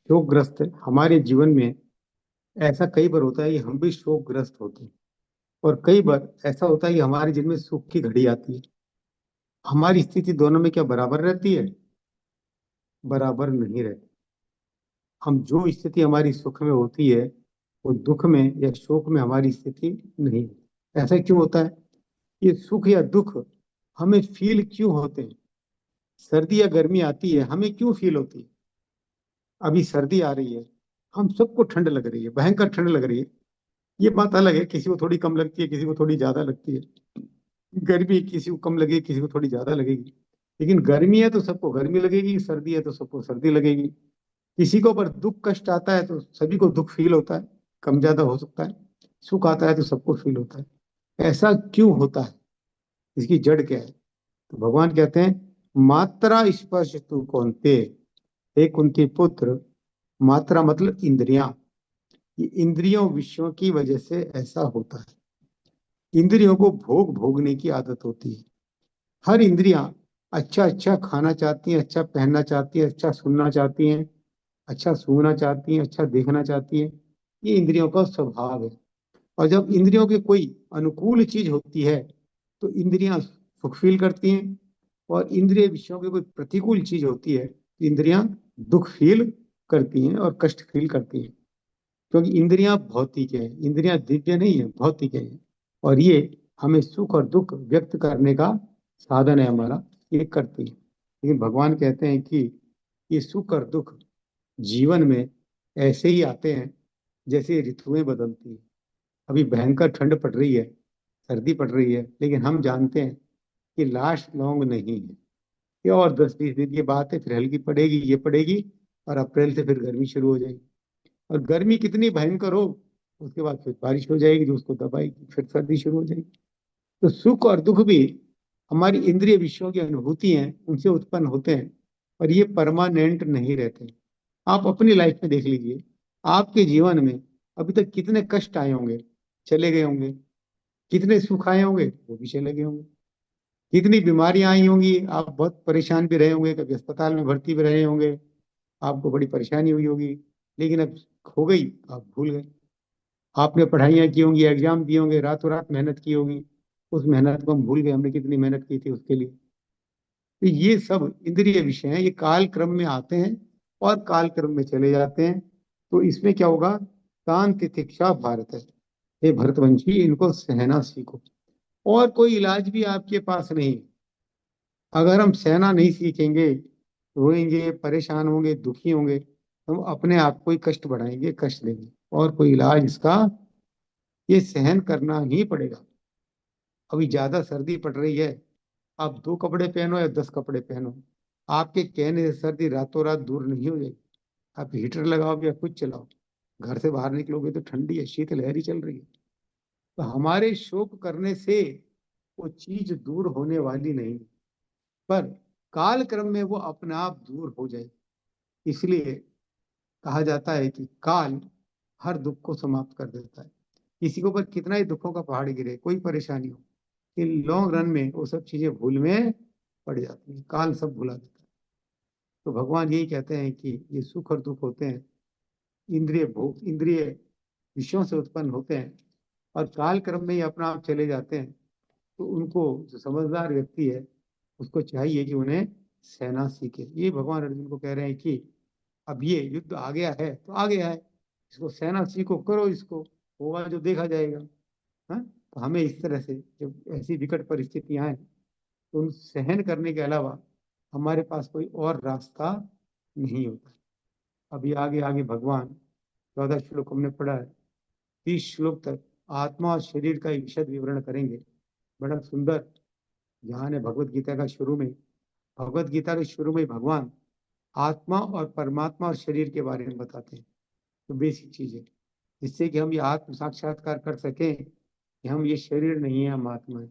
शोकग्रस्त है। हमारे जीवन में ऐसा कई बार होता है कि हम भी शोकग्रस्त होते हैं, और कई बार ऐसा होता है कि हमारे जीवन में सुख की घड़ी आती है। हमारी स्थिति दोनों में क्या बराबर रहती है? बराबर नहीं रहती। हम जो स्थिति हमारी सुख में होती है वो दुख में या शोक में हमारी स्थिति नहीं। ऐसा क्यों होता है? ये सुख या दुख हमें फील क्यों होते हैं? सर्दी या गर्मी आती है, हमें क्यों फील होती है? अभी सर्दी आ रही है, हम सबको ठंड लग रही है, भयंकर ठंड लग रही है। ये बात अलग है, किसी को थोड़ी कम लगती है, किसी को थोड़ी ज्यादा लगती है। गर्मी किसी को कम लगेगी, किसी को थोड़ी ज्यादा लगेगी। लेकिन गर्मी है तो सबको गर्मी लगेगी, सर्दी है तो सबको सर्दी लगेगी। किसी को पर दुख कष्ट आता है तो सभी को दुख फील होता है, कम ज्यादा हो सकता है। सुख आता है तो सबको फील होता है। ऐसा क्यों होता है? इसकी जड़ क्या है? तो भगवान कहते हैं, मात्रा स्पर्श तू कौन्ते, हे कुंती पुत्र। मात्रा मतलब इंद्रियां। ये इंद्रियों विषयों की वजह से ऐसा होता है। इंद्रियों को भोग भोगने की आदत होती है। हर इंद्रियां अच्छा अच्छा खाना चाहती हैं, अच्छा पहनना चाहती हैं, अच्छा सुनना चाहती हैं, अच्छा सूंघना चाहती हैं, अच्छा देखना चाहती हैं। ये इंद्रियों का स्वभाव है। और जब इंद्रियों की कोई अनुकूल चीज होती है तो इंद्रियां सुख फील करती हैं, और इंद्रिय विषयों की कोई प्रतिकूल चीज होती है तो इंद्रियां दुख फील करती हैं और कष्ट फील करती हैं। क्योंकि इंद्रियां भौतिक है, इंद्रियां दिव्य नहीं है, भौतिक है। और ये हमें सुख और दुख व्यक्त करने का साधन है हमारा, ये करती है। लेकिन भगवान कहते हैं कि ये सुख और दुख जीवन में ऐसे ही आते हैं जैसे ऋतुएं बदलती हैं। अभी भयंकर ठंड पड़ रही है, सर्दी पड़ रही है, लेकिन हम जानते हैं कि लास्ट लॉन्ग नहीं है। ये और 10-20 दिन की बात है, फिर हल्की पड़ेगी, ये पड़ेगी, और अप्रैल से फिर गर्मी शुरू हो जाएगी। और गर्मी कितनी भयंकर हो, उसके बाद फिर बारिश हो जाएगी जो उसको दबाएगी, फिर सर्दी शुरू हो जाएगी। तो सुख और दुख भी हमारी इंद्रिय विषयों की अनुभूति हैं, उनसे उत्पन्न होते हैं, और ये परमानेंट नहीं रहते। आप अपनी लाइफ में देख लीजिए, आपके जीवन में अभी तक कितने कष्ट आए होंगे, चले गए होंगे, कितने सुख आए होंगे, वो भी चले गए होंगे। कितनी बीमारियां आई होंगी, आप बहुत परेशान भी रहे होंगे, कभी अस्पताल में भर्ती भी रहे होंगे, आपको बड़ी परेशानी हुई होगी, लेकिन अब हो गई, आप भूल गए। आपने पढ़ाइयाँ की होंगी, एग्जाम दिए होंगे, रातों रात मेहनत की होगी, उस मेहनत को हम भूल गए, हमने कितनी मेहनत की थी उसके लिए। तो ये सब इंद्रिय विषय हैं, ये काल क्रम में आते हैं और काल क्रम में चले जाते हैं। तो इसमें क्या होगा, शांत तितिक्षा भारत है। हे भरतवंशी, इनको सहना सीखो। और कोई इलाज भी आपके पास नहीं। अगर हम सहना नहीं सीखेंगे, रोएंगे, परेशान होंगे, दुखी होंगे, तो हम अपने आप को ही कष्ट बढ़ाएंगे, कष्ट देंगे, और कोई इलाज इसका, ये सहन करना ही पड़ेगा। अभी ज्यादा सर्दी पड़ रही है, आप 2 कपड़े पहनो या 10 कपड़े पहनो, आपके कहने से सर्दी रातों रात दूर नहीं हो जाएगी। आप हीटर लगाओ या कुछ चलाओ, घर से बाहर निकलोगे तो ठंडी है, शीतलहर ही चल रही है। तो हमारे शोक करने से वो चीज दूर होने वाली नहीं, पर काल क्रम में वो अपने आप दूर हो जाए। इसलिए कहा जाता है कि काल हर दुख को समाप्त कर देता है। किसी के ऊपर कितना ही दुखों का पहाड़ गिरे, कोई परेशानी हो, कि लॉन्ग रन में वो सब चीजें भूल में पड़ जाती हैं, काल सब भुला देता है। तो भगवान यही कहते हैं कि ये सुख और दुख होते हैं, इंद्रिय भोग, इंद्रिय विषयों से उत्पन्न होते हैं, और काल क्रम में ही अपना आप चले जाते हैं। तो उनको, जो समझदार व्यक्ति है, उसको चाहिए कि उन्हें सहना सीखे। ये भगवान अर्जुन को कह रहे हैं कि अब ये युद्ध आ गया है तो आ गया है, इसको सहना सीखो, करो इसको, होगा जो देखा जाएगा। हाँ, तो हमें इस तरह से जब ऐसी विकट परिस्थितियां आए तो उन सहन करने के अलावा हमारे पास कोई और रास्ता नहीं होता। अभी आगे आगे भगवान 14 श्लोक हमने पढ़ा है, 30 श्लोक तक आत्मा और शरीर का एक विशद विवरण करेंगे। बड़ा सुंदर ध्यान है भगवत गीता का। शुरू में, भगवत गीता के शुरू में भगवान आत्मा और परमात्मा और शरीर के बारे में बताते हैं। तो बेसिक चीज है, जिससे कि हम ये आत्म साक्षात्कार कर सकें कि हम ये शरीर नहीं है, हम आत्मा है।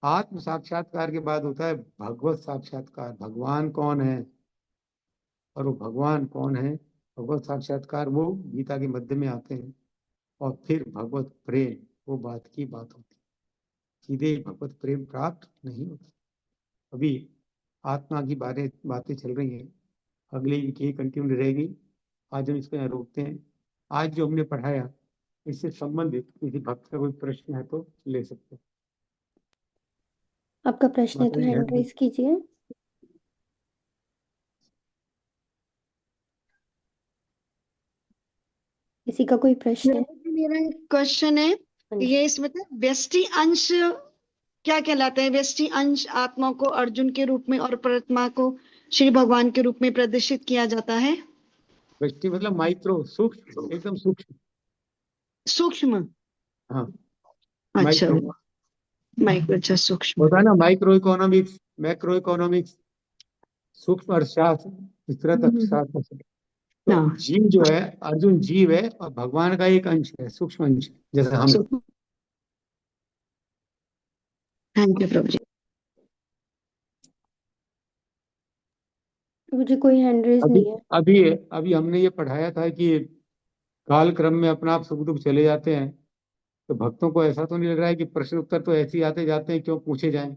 आत्म साक्षात्कार के बाद होता है भगवत साक्षात्कार, भगवान कौन है, और वो भगवान कौन है, भगवत साक्षात्कार, वो गीता के मध्य में आते हैं। और फिर भगवत प्रेम, वो बात की बात होती है, सीधे ही भगवत प्रेम प्राप्त नहीं होता। अभी आत्मा की बातें चल रही हैं, अगले वीक ये कंटिन्यू रहेगी। आज हम इसको यहाँ रोकते हैं। आज जो हमने पढ़ाया, इससे संबंधित किसी भक्त का कोई प्रश्न है तो ले सकते हैं। आपका प्रश्न है तो माता जी, हैंड रेज कीजिए। किसी का कोई प्रश्न है? मेरा एक क्वेश्चन है, हाँ जी। ये इसमें था, व्यष्टि अंश क्या कहलाता है? व्यष्टि अंश आत्मा को अर्जुन के रूप में और परमात्मा को श्री भगवान के रूप में प्रदर्शित किया जाता है। व्यक्ति मतलब माइक्रो, सूक्ष्म, एकदम सूक्ष्म। सूक्ष्म, हाँ, अच्छा, माइक्रो माइक्रो, अच्छा, सूक्ष्म। होता है ना, माइक्रो इकोनॉमिक्स, मैक्रो इकोनॉमिक्स, सूक्ष्म अर्थशास्त्र, इस तरह तक शास्त्र से। तो हाँ, जीव जो है, अर्जुन जीव है और भगवान का एक अंश है, सूक्ष्म अंश, जैसे हम। थैंक यू प्रभु जी। मुझे कोई हैंड रेज अभी नहीं है। अभी अभी हमने ये पढ़ाया था कि काल क्रम में अपना आप सुख दुख चले जाते हैं। तो भक्तों को ऐसा तो नहीं लग रहा है कि प्रश्न उत्तर तो ऐसे ही आते जाते हैं, क्यों पूछे जाएं?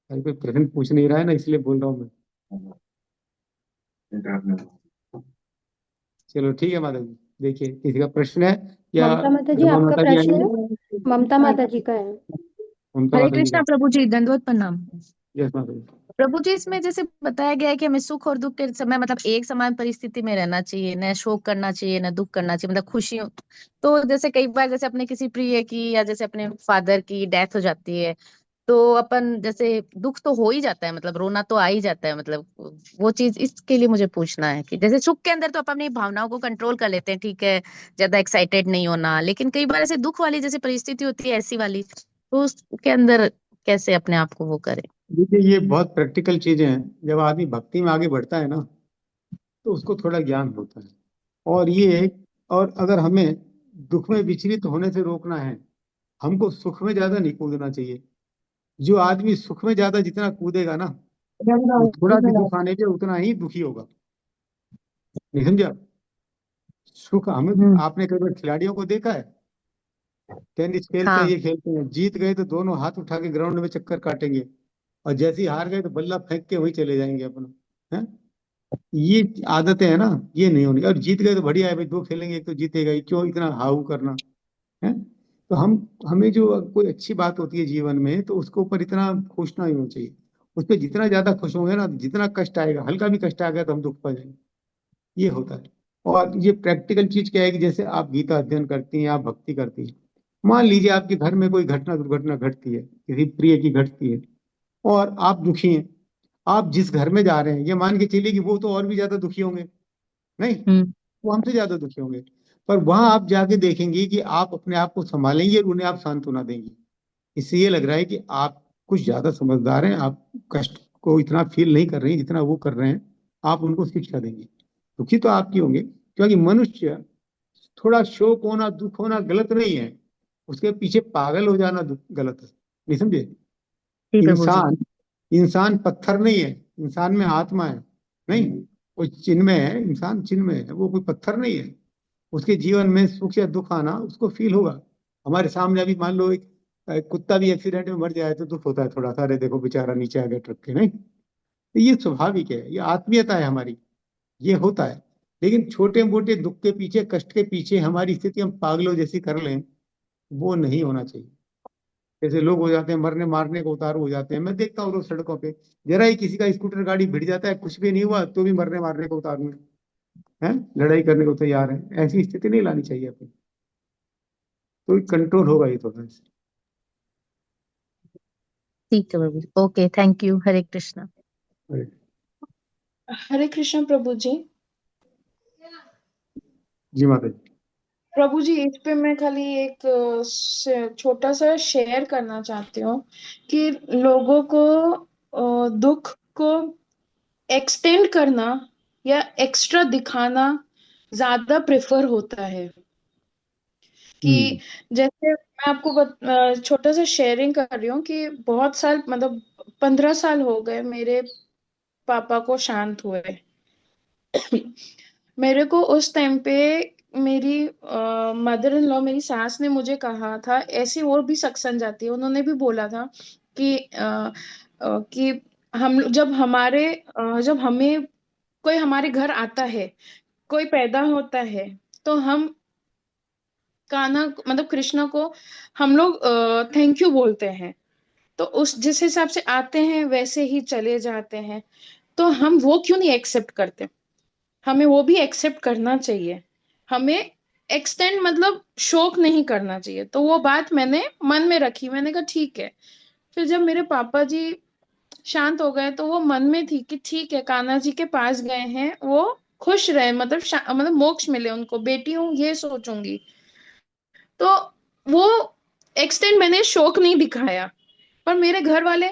अरे कोई प्रश्न पूछ नहीं रहा है ना, इसलिए बोल रहा हूँ मैं। चलो ठीक है माता जी, देखिए किसी का प्रश्न है या ममता माता जी, रमा आपका माता जी प्रश्न है? आएंगे? ममता माता जी का है। ममता हरे माता जी कृष्णा का। प्रभु जी, दंडवत प्रणाम। यस माता जी। प्रभु जी, इसमें जैसे बताया गया है कि हमें सुख और दुख के समय मतलब एक समान परिस्थिति में रहना चाहिए, न शोक करना चाहिए न दुख करना चाहिए, मतलब खुशी। तो जैसे कई बार जैसे अपने किसी प्रिय की या जैसे अपने फादर की डेथ हो जाती है, तो अपन जैसे दुख तो हो ही जाता है, मतलब रोना तो आ ही जाता है, मतलब वो चीज इसके लिए मुझे पूछना है कि जैसे सुख के अंदर तो अपन अपनी भावनाओं को कंट्रोल कर लेते हैं, ठीक है, ज्यादा एक्साइटेड नहीं होना, लेकिन कई बार ऐसे दुख वाली जैसे परिस्थिति होती है ऐसी वाली, तो उसके अंदर कैसे अपने आप को वो करें? देखिए ये बहुत प्रैक्टिकल चीजें हैं। जब आदमी भक्ति में आगे बढ़ता है ना, तो उसको थोड़ा ज्ञान होता है। और ये, और अगर हमें दुख में विचलित होने से रोकना है, हमको सुख में ज्यादा नहीं कूदना चाहिए। जो आदमी सुख में ज्यादा जितना कूदेगा ना, वो थोड़ा भी दुख आने पे उतना ही दुखी होगा। नहीं समझा? सुख हमें, हम्म। आपने कई बार खिलाड़ियों को देखा है, टेनिस खेलते हैं, हाँ। ये खेलते हैं, जीत गए तो दोनों हाथ उठा के ग्राउंड में चक्कर काटेंगे, और जैसे ही हार गए तो बल्ला फेंक के वहीं चले जाएंगे अपना। है, ये आदतें है ना, ये नहीं होनी। और जीत गए तो बढ़िया है भाई, दो खेलेंगे, एक तो जीतेगा ही, क्यों इतना हाउ करना है। तो हमें जो कोई अच्छी बात होती है जीवन में, तो उसके ऊपर इतना खुश ना होना चाहिए। उस पर जितना ज्यादा खुश होंगे ना, जितना कष्ट आएगा, हल्का भी कष्ट आ गया तो हम दुख पा जाएंगे। ये होता है। और ये प्रैक्टिकल चीज क्या है कि जैसे आप गीता अध्ययन करती हैं, आप भक्ति करती हैं, मान लीजिए आपके घर में कोई घटना दुर्घटना घटती है, किसी प्रिय की घटती है, और आप दुखी हैं। आप जिस घर में जा रहे हैं, ये मान के चलिए कि वो तो और भी ज्यादा दुखी होंगे, नहीं, हम्म। वो हमसे ज्यादा दुखी होंगे। पर वहां आप जाके देखेंगे कि आप अपने आप को संभालेंगे और उन्हें आप सांत्वना देंगे। इससे ये लग रहा है कि आप कुछ ज्यादा समझदार हैं, आप कष्ट को इतना फील नहीं कर रहे हैं जितना वो कर रहे हैं। आप उनको शिक्षा देंगे। दुखी तो आपकी होंगे, क्योंकि मनुष्य, थोड़ा शोक होना दुख होना गलत नहीं है, उसके पीछे पागल हो जाना गलत है। नहीं समझे? जी प्रभु जी। इंसान, इंसान पत्थर नहीं है, इंसान में आत्मा है। नहीं, कोई चिन्मय है, इंसान चिन्मय है, वो कोई पत्थर नहीं है। उसके जीवन में सुख या दुख आना उसको फील होगा। हमारे सामने अभी मान लो एक कुत्ता भी एक्सीडेंट में मर जाए तो दुख होता है थोड़ा सा, अरे देखो बेचारा नीचे आ गया ट्रक के, नहीं? तो ये स्वाभाविक है, ये आत्मीयता है हमारी, ये होता है। लेकिन छोटे मोटे दुख के पीछे, कष्ट के पीछे हमारी स्थिति हम पागलों जैसी कर लें, वो नहीं होना चाहिए। जैसे लोग हो जाते हैं मरने मारने को उतारू हो जाते हैं, मैं देखता हूँ रोज सड़कों पे, जरा ही किसी का स्कूटर गाड़ी भिड़ जाता है, कुछ भी नहीं हुआ तो भी मरने मारने को उतारू है, लड़ाई करने को तैयार है। ऐसी स्थिति नहीं लानी चाहिए अपनी। तो कंट्रोल होगा ये थोड़ा सा। ठीक है प्रभु जी, ओके, थैंक यू, हरे कृष्णा। हरे कृष्ण प्रभु जी। जी माता जी। प्रभु जी, इस पे मैं खाली एक छोटा सा शेयर करना चाहती हूँ कि लोगों को दुख को एक्सटेंड करना या एक्स्ट्रा दिखाना ज्यादा प्रेफर होता है। कि जैसे मैं आपको छोटा सा शेयरिंग कर रही हूँ कि बहुत साल, मतलब 15 साल हो गए मेरे पापा को शांत हुए। मेरे को उस टाइम पे मेरी मदर इन लॉ, मेरी सास ने मुझे कहा था, ऐसी और भी सत्संग जाती है, उन्होंने भी बोला था कि कि हम जब जब हमें कोई हमारे घर आता है, कोई पैदा होता है, तो हम कान्हा मतलब कृष्ण को हम लोग थैंक यू बोलते हैं। तो उस जिस हिसाब से आते हैं वैसे ही चले जाते हैं। तो हम वो क्यों नहीं एक्सेप्ट करते? हमें वो भी एक्सेप्ट करना चाहिए। हमें एक्सटेंड मतलब शोक नहीं करना चाहिए। तो वो बात मैंने मन में रखी, मैंने कहा ठीक है। फिर जब मेरे पापा जी शांत हो गए, तो वो मन में थी कि ठीक है, कान्हा जी के पास गए हैं, वो खुश रहे, मतलब मतलब मोक्ष मिले उनको, बेटी हूँ ये सोचूंगी। तो वो एक्सटेंड मैंने शोक नहीं दिखाया। पर मेरे घर वाले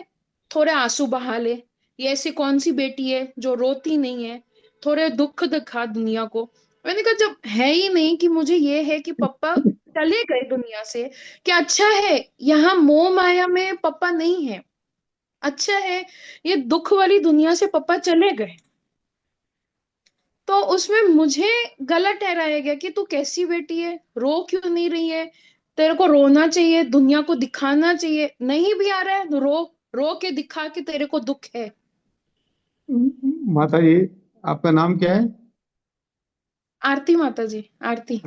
थोड़े आंसू बहा ले, ये ऐसी कौन सी बेटी है जो रोती नहीं है, थोड़े दुख दिखा दुनिया को। मैंने कहा जब है ही नहीं कि मुझे ये है कि पापा चले गए दुनिया से, क्या अच्छा है, यहाँ मोह माया में पापा नहीं है, अच्छा है ये दुख वाली दुनिया से पापा चले गए। तो उसमें मुझे गलत ठहराया गया कि तू कैसी बेटी है, रो क्यों नहीं रही है, तेरे को रोना चाहिए, दुनिया को दिखाना चाहिए, नहीं भी आ रहा है तो रो, रो के दिखा कि तेरे को दुख है। माता जी, आपका नाम क्या है? आरती माता जी, आरती।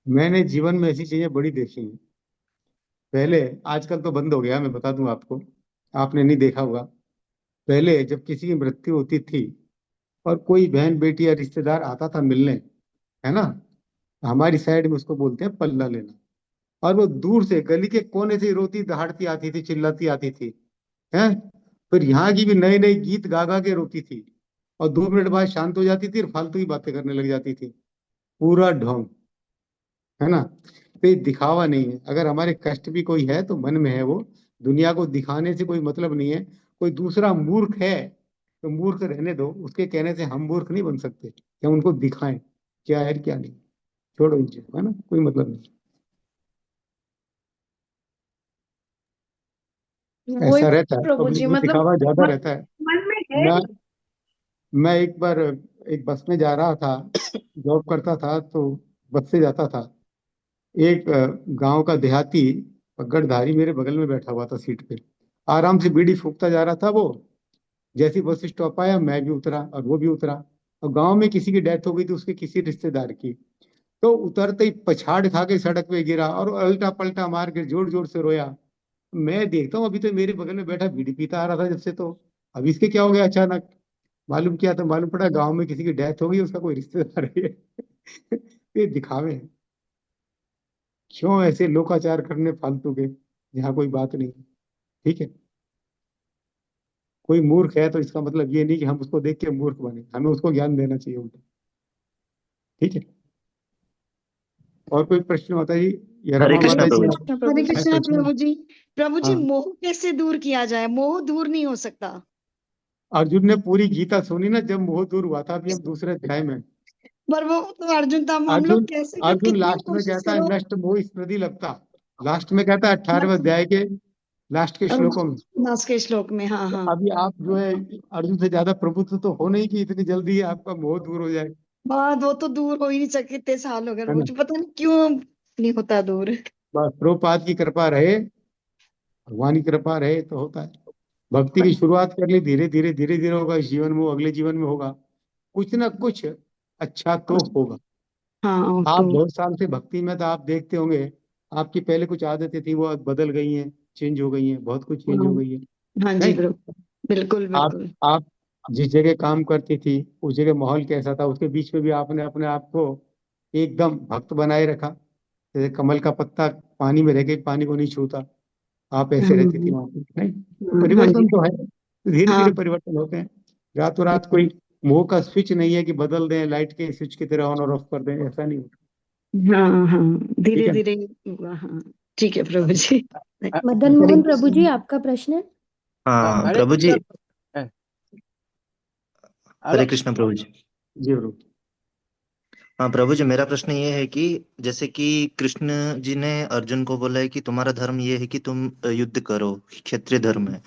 मैंने जीवन में ऐसी चीजें बड़ी देखी हैं। पहले, आजकल तो बंद हो गया, मैं बता दूं आपको, आपने नहीं देखा होगा। पहले जब किसी की मृत्यु होती थी और कोई बहन बेटी या रिश्तेदार आता था मिलने, है ना, हमारी साइड में उसको बोलते हैं पल्ला लेना। और वो दूर से गली के कोने से ही रोती दहाड़ती आती थी, चिल्लाती आती थी, हैं। फिर यहाँ की भी नए नए गीत गा गा के रोती थी, और 2 मिनट बाद शांत हो जाती थी और फालतू की बातें करने लग जाती थी। पूरा ढोंग, है ना। तो ये दिखावा नहीं है। अगर हमारे कष्ट भी कोई है तो मन में है वो। दुनिया को दिखाने से कोई मतलब नहीं है। कोई दूसरा मूर्ख है तो मूर्ख रहने दो, उसके कहने से हम मूर्ख नहीं बन सकते कि हम उनको दिखाएं क्या है क्या नहीं। छोड़ो इन चीजों, है ना, कोई मतलब नहीं। वही ऐसा रहता है, प्रभु पब्लिक जी, में मतलब दिखावा ज्यादा मन, रहता है। मन में है। मैं मैं एक बार एक बस में जा रहा था, जॉब करता था तो बस से जाता था। एक गांव का देहाती पगड़धारी मेरे बगल में बैठा हुआ था सीट पे, आराम से बीड़ी फूकता जा रहा था वो। जैसे बस स्टॉप आया, मैं भी उतरा और वो भी उतरा। और गांव में किसी की डेथ हो गई थी, उसके किसी रिश्तेदार की। तो उतरते ही पछाड़ खा के सड़क पे गिरा और उल्टा पलटा मार के जोर जोर से रोया। मैं देखता हूँ, अभी तो मेरे बगल में बैठा बीड़ी पीता आ रहा था जब से, तो अब इसके क्या हो गया अचानक। मालूम किया तो मालूम पड़ा गांव में किसी की डेथ हो गई, उसका कोई रिश्तेदार है। ये दिखावे हैं। क्यों ऐसे लोकाचार करने फालतू के, जहाँ कोई बात नहीं है। ठीक है। कोई मूर्ख है तो इसका मतलब ये नहीं कि हम उसको देख के मूर्ख बने, हमें उसको ज्ञान देना चाहिए उल्टा। ठीक है। और कोई प्रश्न माता जी? या हरे रमा कृष्णा माता जी प्रभु आप? जी। हरे है कृष्णा प्रश्न? प्रभु जी। प्रभु जी, हाँ। मोह कैसे दूर किया जाए? मोह दूर नहीं हो सकता। अर्जुन ने पूरी गीता सुनी ना, जब मोह दूर हुआ था। अभी हम दूसरे अध्याय में। पर वो तो अर्जुन था, हम लोग अर्जुन कैसे अर्जुन कितनी लास्ट में कोशिश कहता है करो। नष्ट मोह स्मृति लगता। लास्ट में कहता है 18वें अध्याय के लास्ट के श्लोकों में। नास के श्लोक में, हाँ तो हाँ। अभी आप जो है, अर्जुन से ज्यादा प्रभुत्व तो हो नहीं कि इतनी जल्दी आपका मोह दूर हो जाए, बात वो तो दूर हो ही नहीं सकते, इतने साल हो गए है ना। रोज, पता नहीं क्यों नहीं होता दूर। बस प्रभुपाद की कृपा रहे, भगवान की कृपा रहे तो होता है। भक्ति की शुरुआत कर ली, धीरे धीरे धीरे धीरे होगा। इस जीवन में हो, अगले जीवन में होगा, कुछ ना कुछ अच्छा तो होगा। हाँ आप तो। बहुत साल से भक्ति में, तो आप देखते होंगे आपकी पहले कुछ आदतें थी, वो अब बदल गई हैं, चेंज हो गई हैं, बहुत कुछ चेंज हाँ, हो गई है। हाँ जी नहीं, बिल्कुल बिल्कुल आप बिल्कुल। आप जिस जगह काम करती थी, उस जगह माहौल कैसा था, उसके बीच में भी आपने अपने आप को एकदम भक्त बनाए रखा। जैसे कमल का पत्ता पानी में रह के पानी को नहीं छूता, आप ऐसे रहती थी वहां पे। नहीं, तो हाँ जी। परिवर्तन तो है, धीरे धीरे हाँ परिवर्तन होते हैं। रातों रात कोई मोह का स्विच नहीं है कि बदल दें, लाइट के स्विच की तरह ऑन और ऑफ कर दें, ऐसा नहीं होता। हाँ हाँ, ठीक धीरे है। धीरे हुआ, हाँ। ठीक है प्रभु जी। मदन हरे मोहन प्रभु जी, आपका प्रश्न है? हाँ हरे प्रभु जी। कृष्ण। हरे हेलो। कृष्णा प्रभु जी। जी प्रभु। हाँ प्रभु जी, मेरा प्रश्न ये है कि जैसे कि कृष्ण जी ने अर्जुन को बोला है कि तुम्हारा धर्म ये है कि तुम युद्ध करो, क्षत्रिय धर्म है।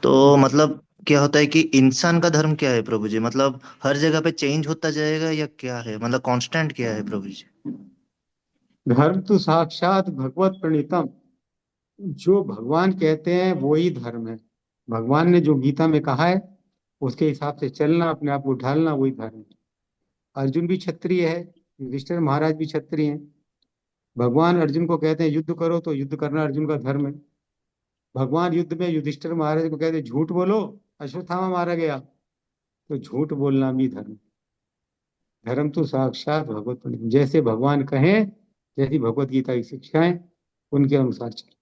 तो मतलब क्या होता है कि इंसान का धर्म क्या है प्रभु जी? मतलब हर जगह पे चेंज होता जाएगा या क्या है? मतलब कांस्टेंट क्या है प्रभु जी? धर्म तो साक्षात भगवत प्रणीतम, जो भगवान कहते हैं वो ही धर्म है। भगवान ने जो गीता में कहा है उसके हिसाब से चलना, अपने आप को ढालना, वही धर्म है। अर्जुन भी क्षत्रिय है, युधिष्ठिर महाराज भी क्षत्रिय हैं। भगवान अर्जुन को कहते हैं युद्ध करो, तो युद्ध करना अर्जुन का धर्म है। भगवान युद्ध में युधिष्ठिर महाराज को कहते हैं झूठ बोलो, अश्वत्थामा मारा गया, तो झूठ बोलना भी धर्म। धर्म तो साक्षात भगवत प्रणीतम, जैसे भगवान कहें, जैसी भगवत गीता की शिक्षाएं, उनके अनुसार चले।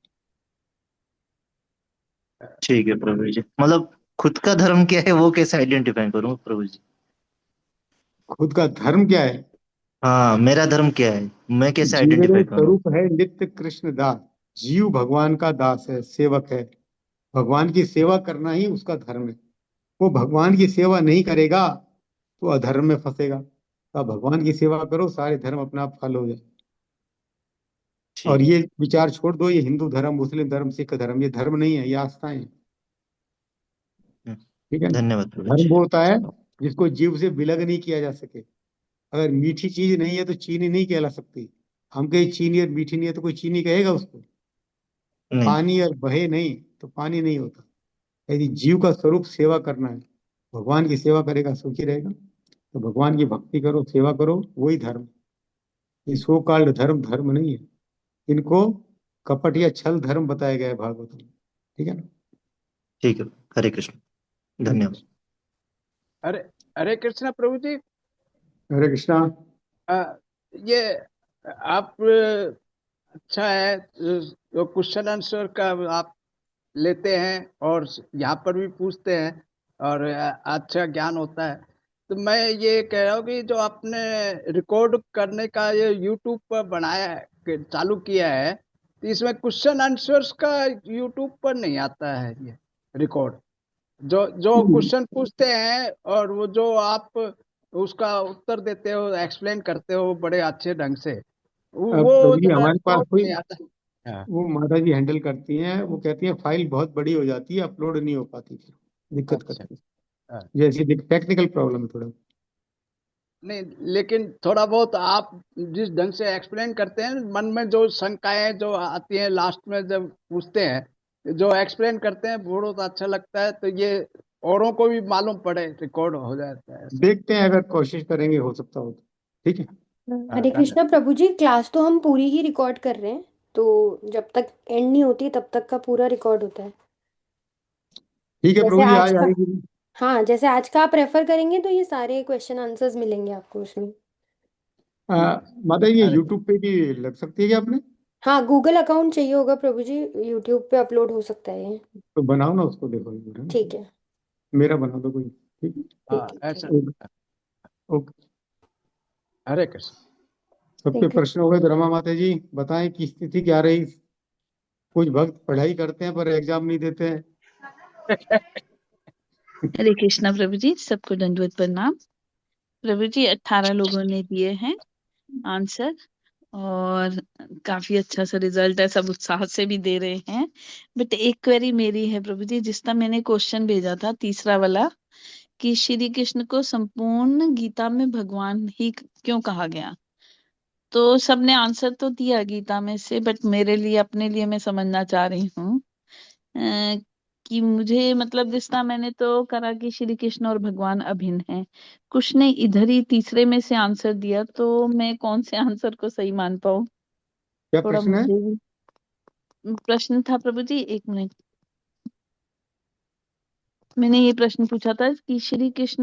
ठीक है प्रभु जी। मतलब खुद का धर्म क्या है वो कैसे आइडेंटिफाई करूं प्रभु जी? खुद का धर्म क्या है? हाँ, मेरा धर्म क्या है, मैं कैसे जीवने आइडेंटिफाई करूं? स्वरूप है नित्य कृष्ण दास। जीव भगवान का दास है, सेवक है। भगवान की सेवा करना ही उसका धर्म है। वो भगवान की सेवा नहीं करेगा तो अधर्म में फंसेगा। तो आप भगवान की सेवा करो, सारे धर्म अपने आप फल हो जाए। और ठीक ये विचार छोड़ दो, ये हिंदू धर्म, मुस्लिम धर्म, सिख धर्म, ये धर्म नहीं है, ये आस्थाएं हैं। है। ठीक है ना। धन्यवाद प्रभु धर्म जी। वो होता है जिसको जीव से विलग नहीं किया जा सके। अगर मीठी चीज नहीं है तो चीनी नहीं कहला सकती। हम कहीं चीनी और मीठी नहीं है तो कोई चीनी कहेगा उसको। नहीं। पानी और बहे नहीं तो पानी नहीं होता। यदि जीव का स्वरूप सेवा करना है, भगवान की सेवा करेगा सुखी रहेगा, तो भगवान की भक्ति करो, सेवा करो, वही धर्म। ये सो कॉल्ड धर्म धर्म नहीं है, इनको कपट या छल धर्म बताया गया है भागवत में। ठीक है ना? ठीक है, हरे कृष्ण, धन्यवाद। हरे हरे कृष्णा प्रभु जी। हरे कृष्णा। ये आप अच्छा है, जो क्वेश्चन आंसर का आप लेते हैं और यहाँ पर भी पूछते हैं और अच्छा ज्ञान होता है। तो मैं ये कह रहा हूँ कि जो आपने रिकॉर्ड करने का ये यूट्यूब पर बनाया है, चालू किया है, तो इसमें क्वेश्चन आंसर्स का यूट्यूब पर नहीं आता है ये रिकॉर्ड। जो क्वेश्चन पूछते हैं और वो जो आप उसका उत्तर देते हो, एक्सप्लेन करते हो बड़े अच्छे ढंग से, वो प्रभु जी जरा हमारे पास कोई, नहीं आता है। वो माता जी हैंडल करती हैं, वो कहती हैं फाइल बहुत बड़ी हो जाती है, अपलोड नहीं हो पाती, फिर दिक्कत अच्छा। करती है। जैसी टेक्निकल प्रॉब्लम है थोड़ा। नहीं, लेकिन थोड़ा बहुत आप जिस ढंग से एक्सप्लेन करते हैं, मन में जो शंकाएं जो आती हैं लास्ट में जब पूछते हैं, जो एक्सप्लेन करते हैं बहुत अच्छा लगता है। तो ये औरों को भी मालूम पड़े, रिकॉर्ड हो जाता है। देखते हैं, अगर कोशिश करेंगे हो सकता हो तो। ठीक है। हरे कृष्णा प्रभु जी, क्लास तो हम पूरी ही रिकॉर्ड कर रहे हैं, तो जब तक एंड नहीं होती तब तक का पूरा रिकॉर्ड होता है। ठीक है जैसे प्रभु जी, आज आज का, आएगी। हाँ जैसे आज का आप रेफर करेंगे तो ये सारे क्वेश्चन आंसर्स मिलेंगे आपको उसमें। माता जी, ये यूट्यूब पे भी लग सकती है क्या आपने? हाँ, गूगल अकाउंट चाहिए होगा प्रभु जी, यूट्यूब पे अपलोड हो सकता है ये। तो बनाओ ना उसको, देखो एक बार, है ना? ठीक है। मेरा बना दो कोई। ठीक है। ठीक है। ऐसा। ओके। हरे कृष्ण। सबके ठीक है। प्रश्न हो गए तो रमा माता जी बताएं कि स्थिति क्या रही। कुछ भक्त पढ़ाई करते हैं पर एग्जाम नहीं देते हैं। हरे कृष्णा प्रभु जी, सबको दंडवत प्रणाम। प्रभु जी 18 लोगों ने दिए हैं आंसर और काफी अच्छा सा रिजल्ट है, सब उत्साह से भी दे रहे हैं। बट एक क्वेरी मेरी है प्रभु जी, जिसका मैंने क्वेश्चन भेजा था तीसरा वाला, कि श्री कृष्ण को संपूर्ण गीता में भगवान ही क्यों कहा गया। तो सबने आंसर तो दिया गीता में से, बट मेरे लिए, अपने लिए मैं समझना चाह रही हूँ कि मुझे मतलब जितना मैंने तो करा कि श्री कृष्ण और भगवान अभिन्न हैं, कुछ ने इधर ही तीसरे में से आंसर दिया, तो मैं कौन से आंसर को सही मान पाऊँ। क्या थोड़ा प्रश्न है? मुझे भी प्रश्न था प्रभु जी, एक मिनट। मैंने ये प्रश्न पूछा था कि श्री कृष्ण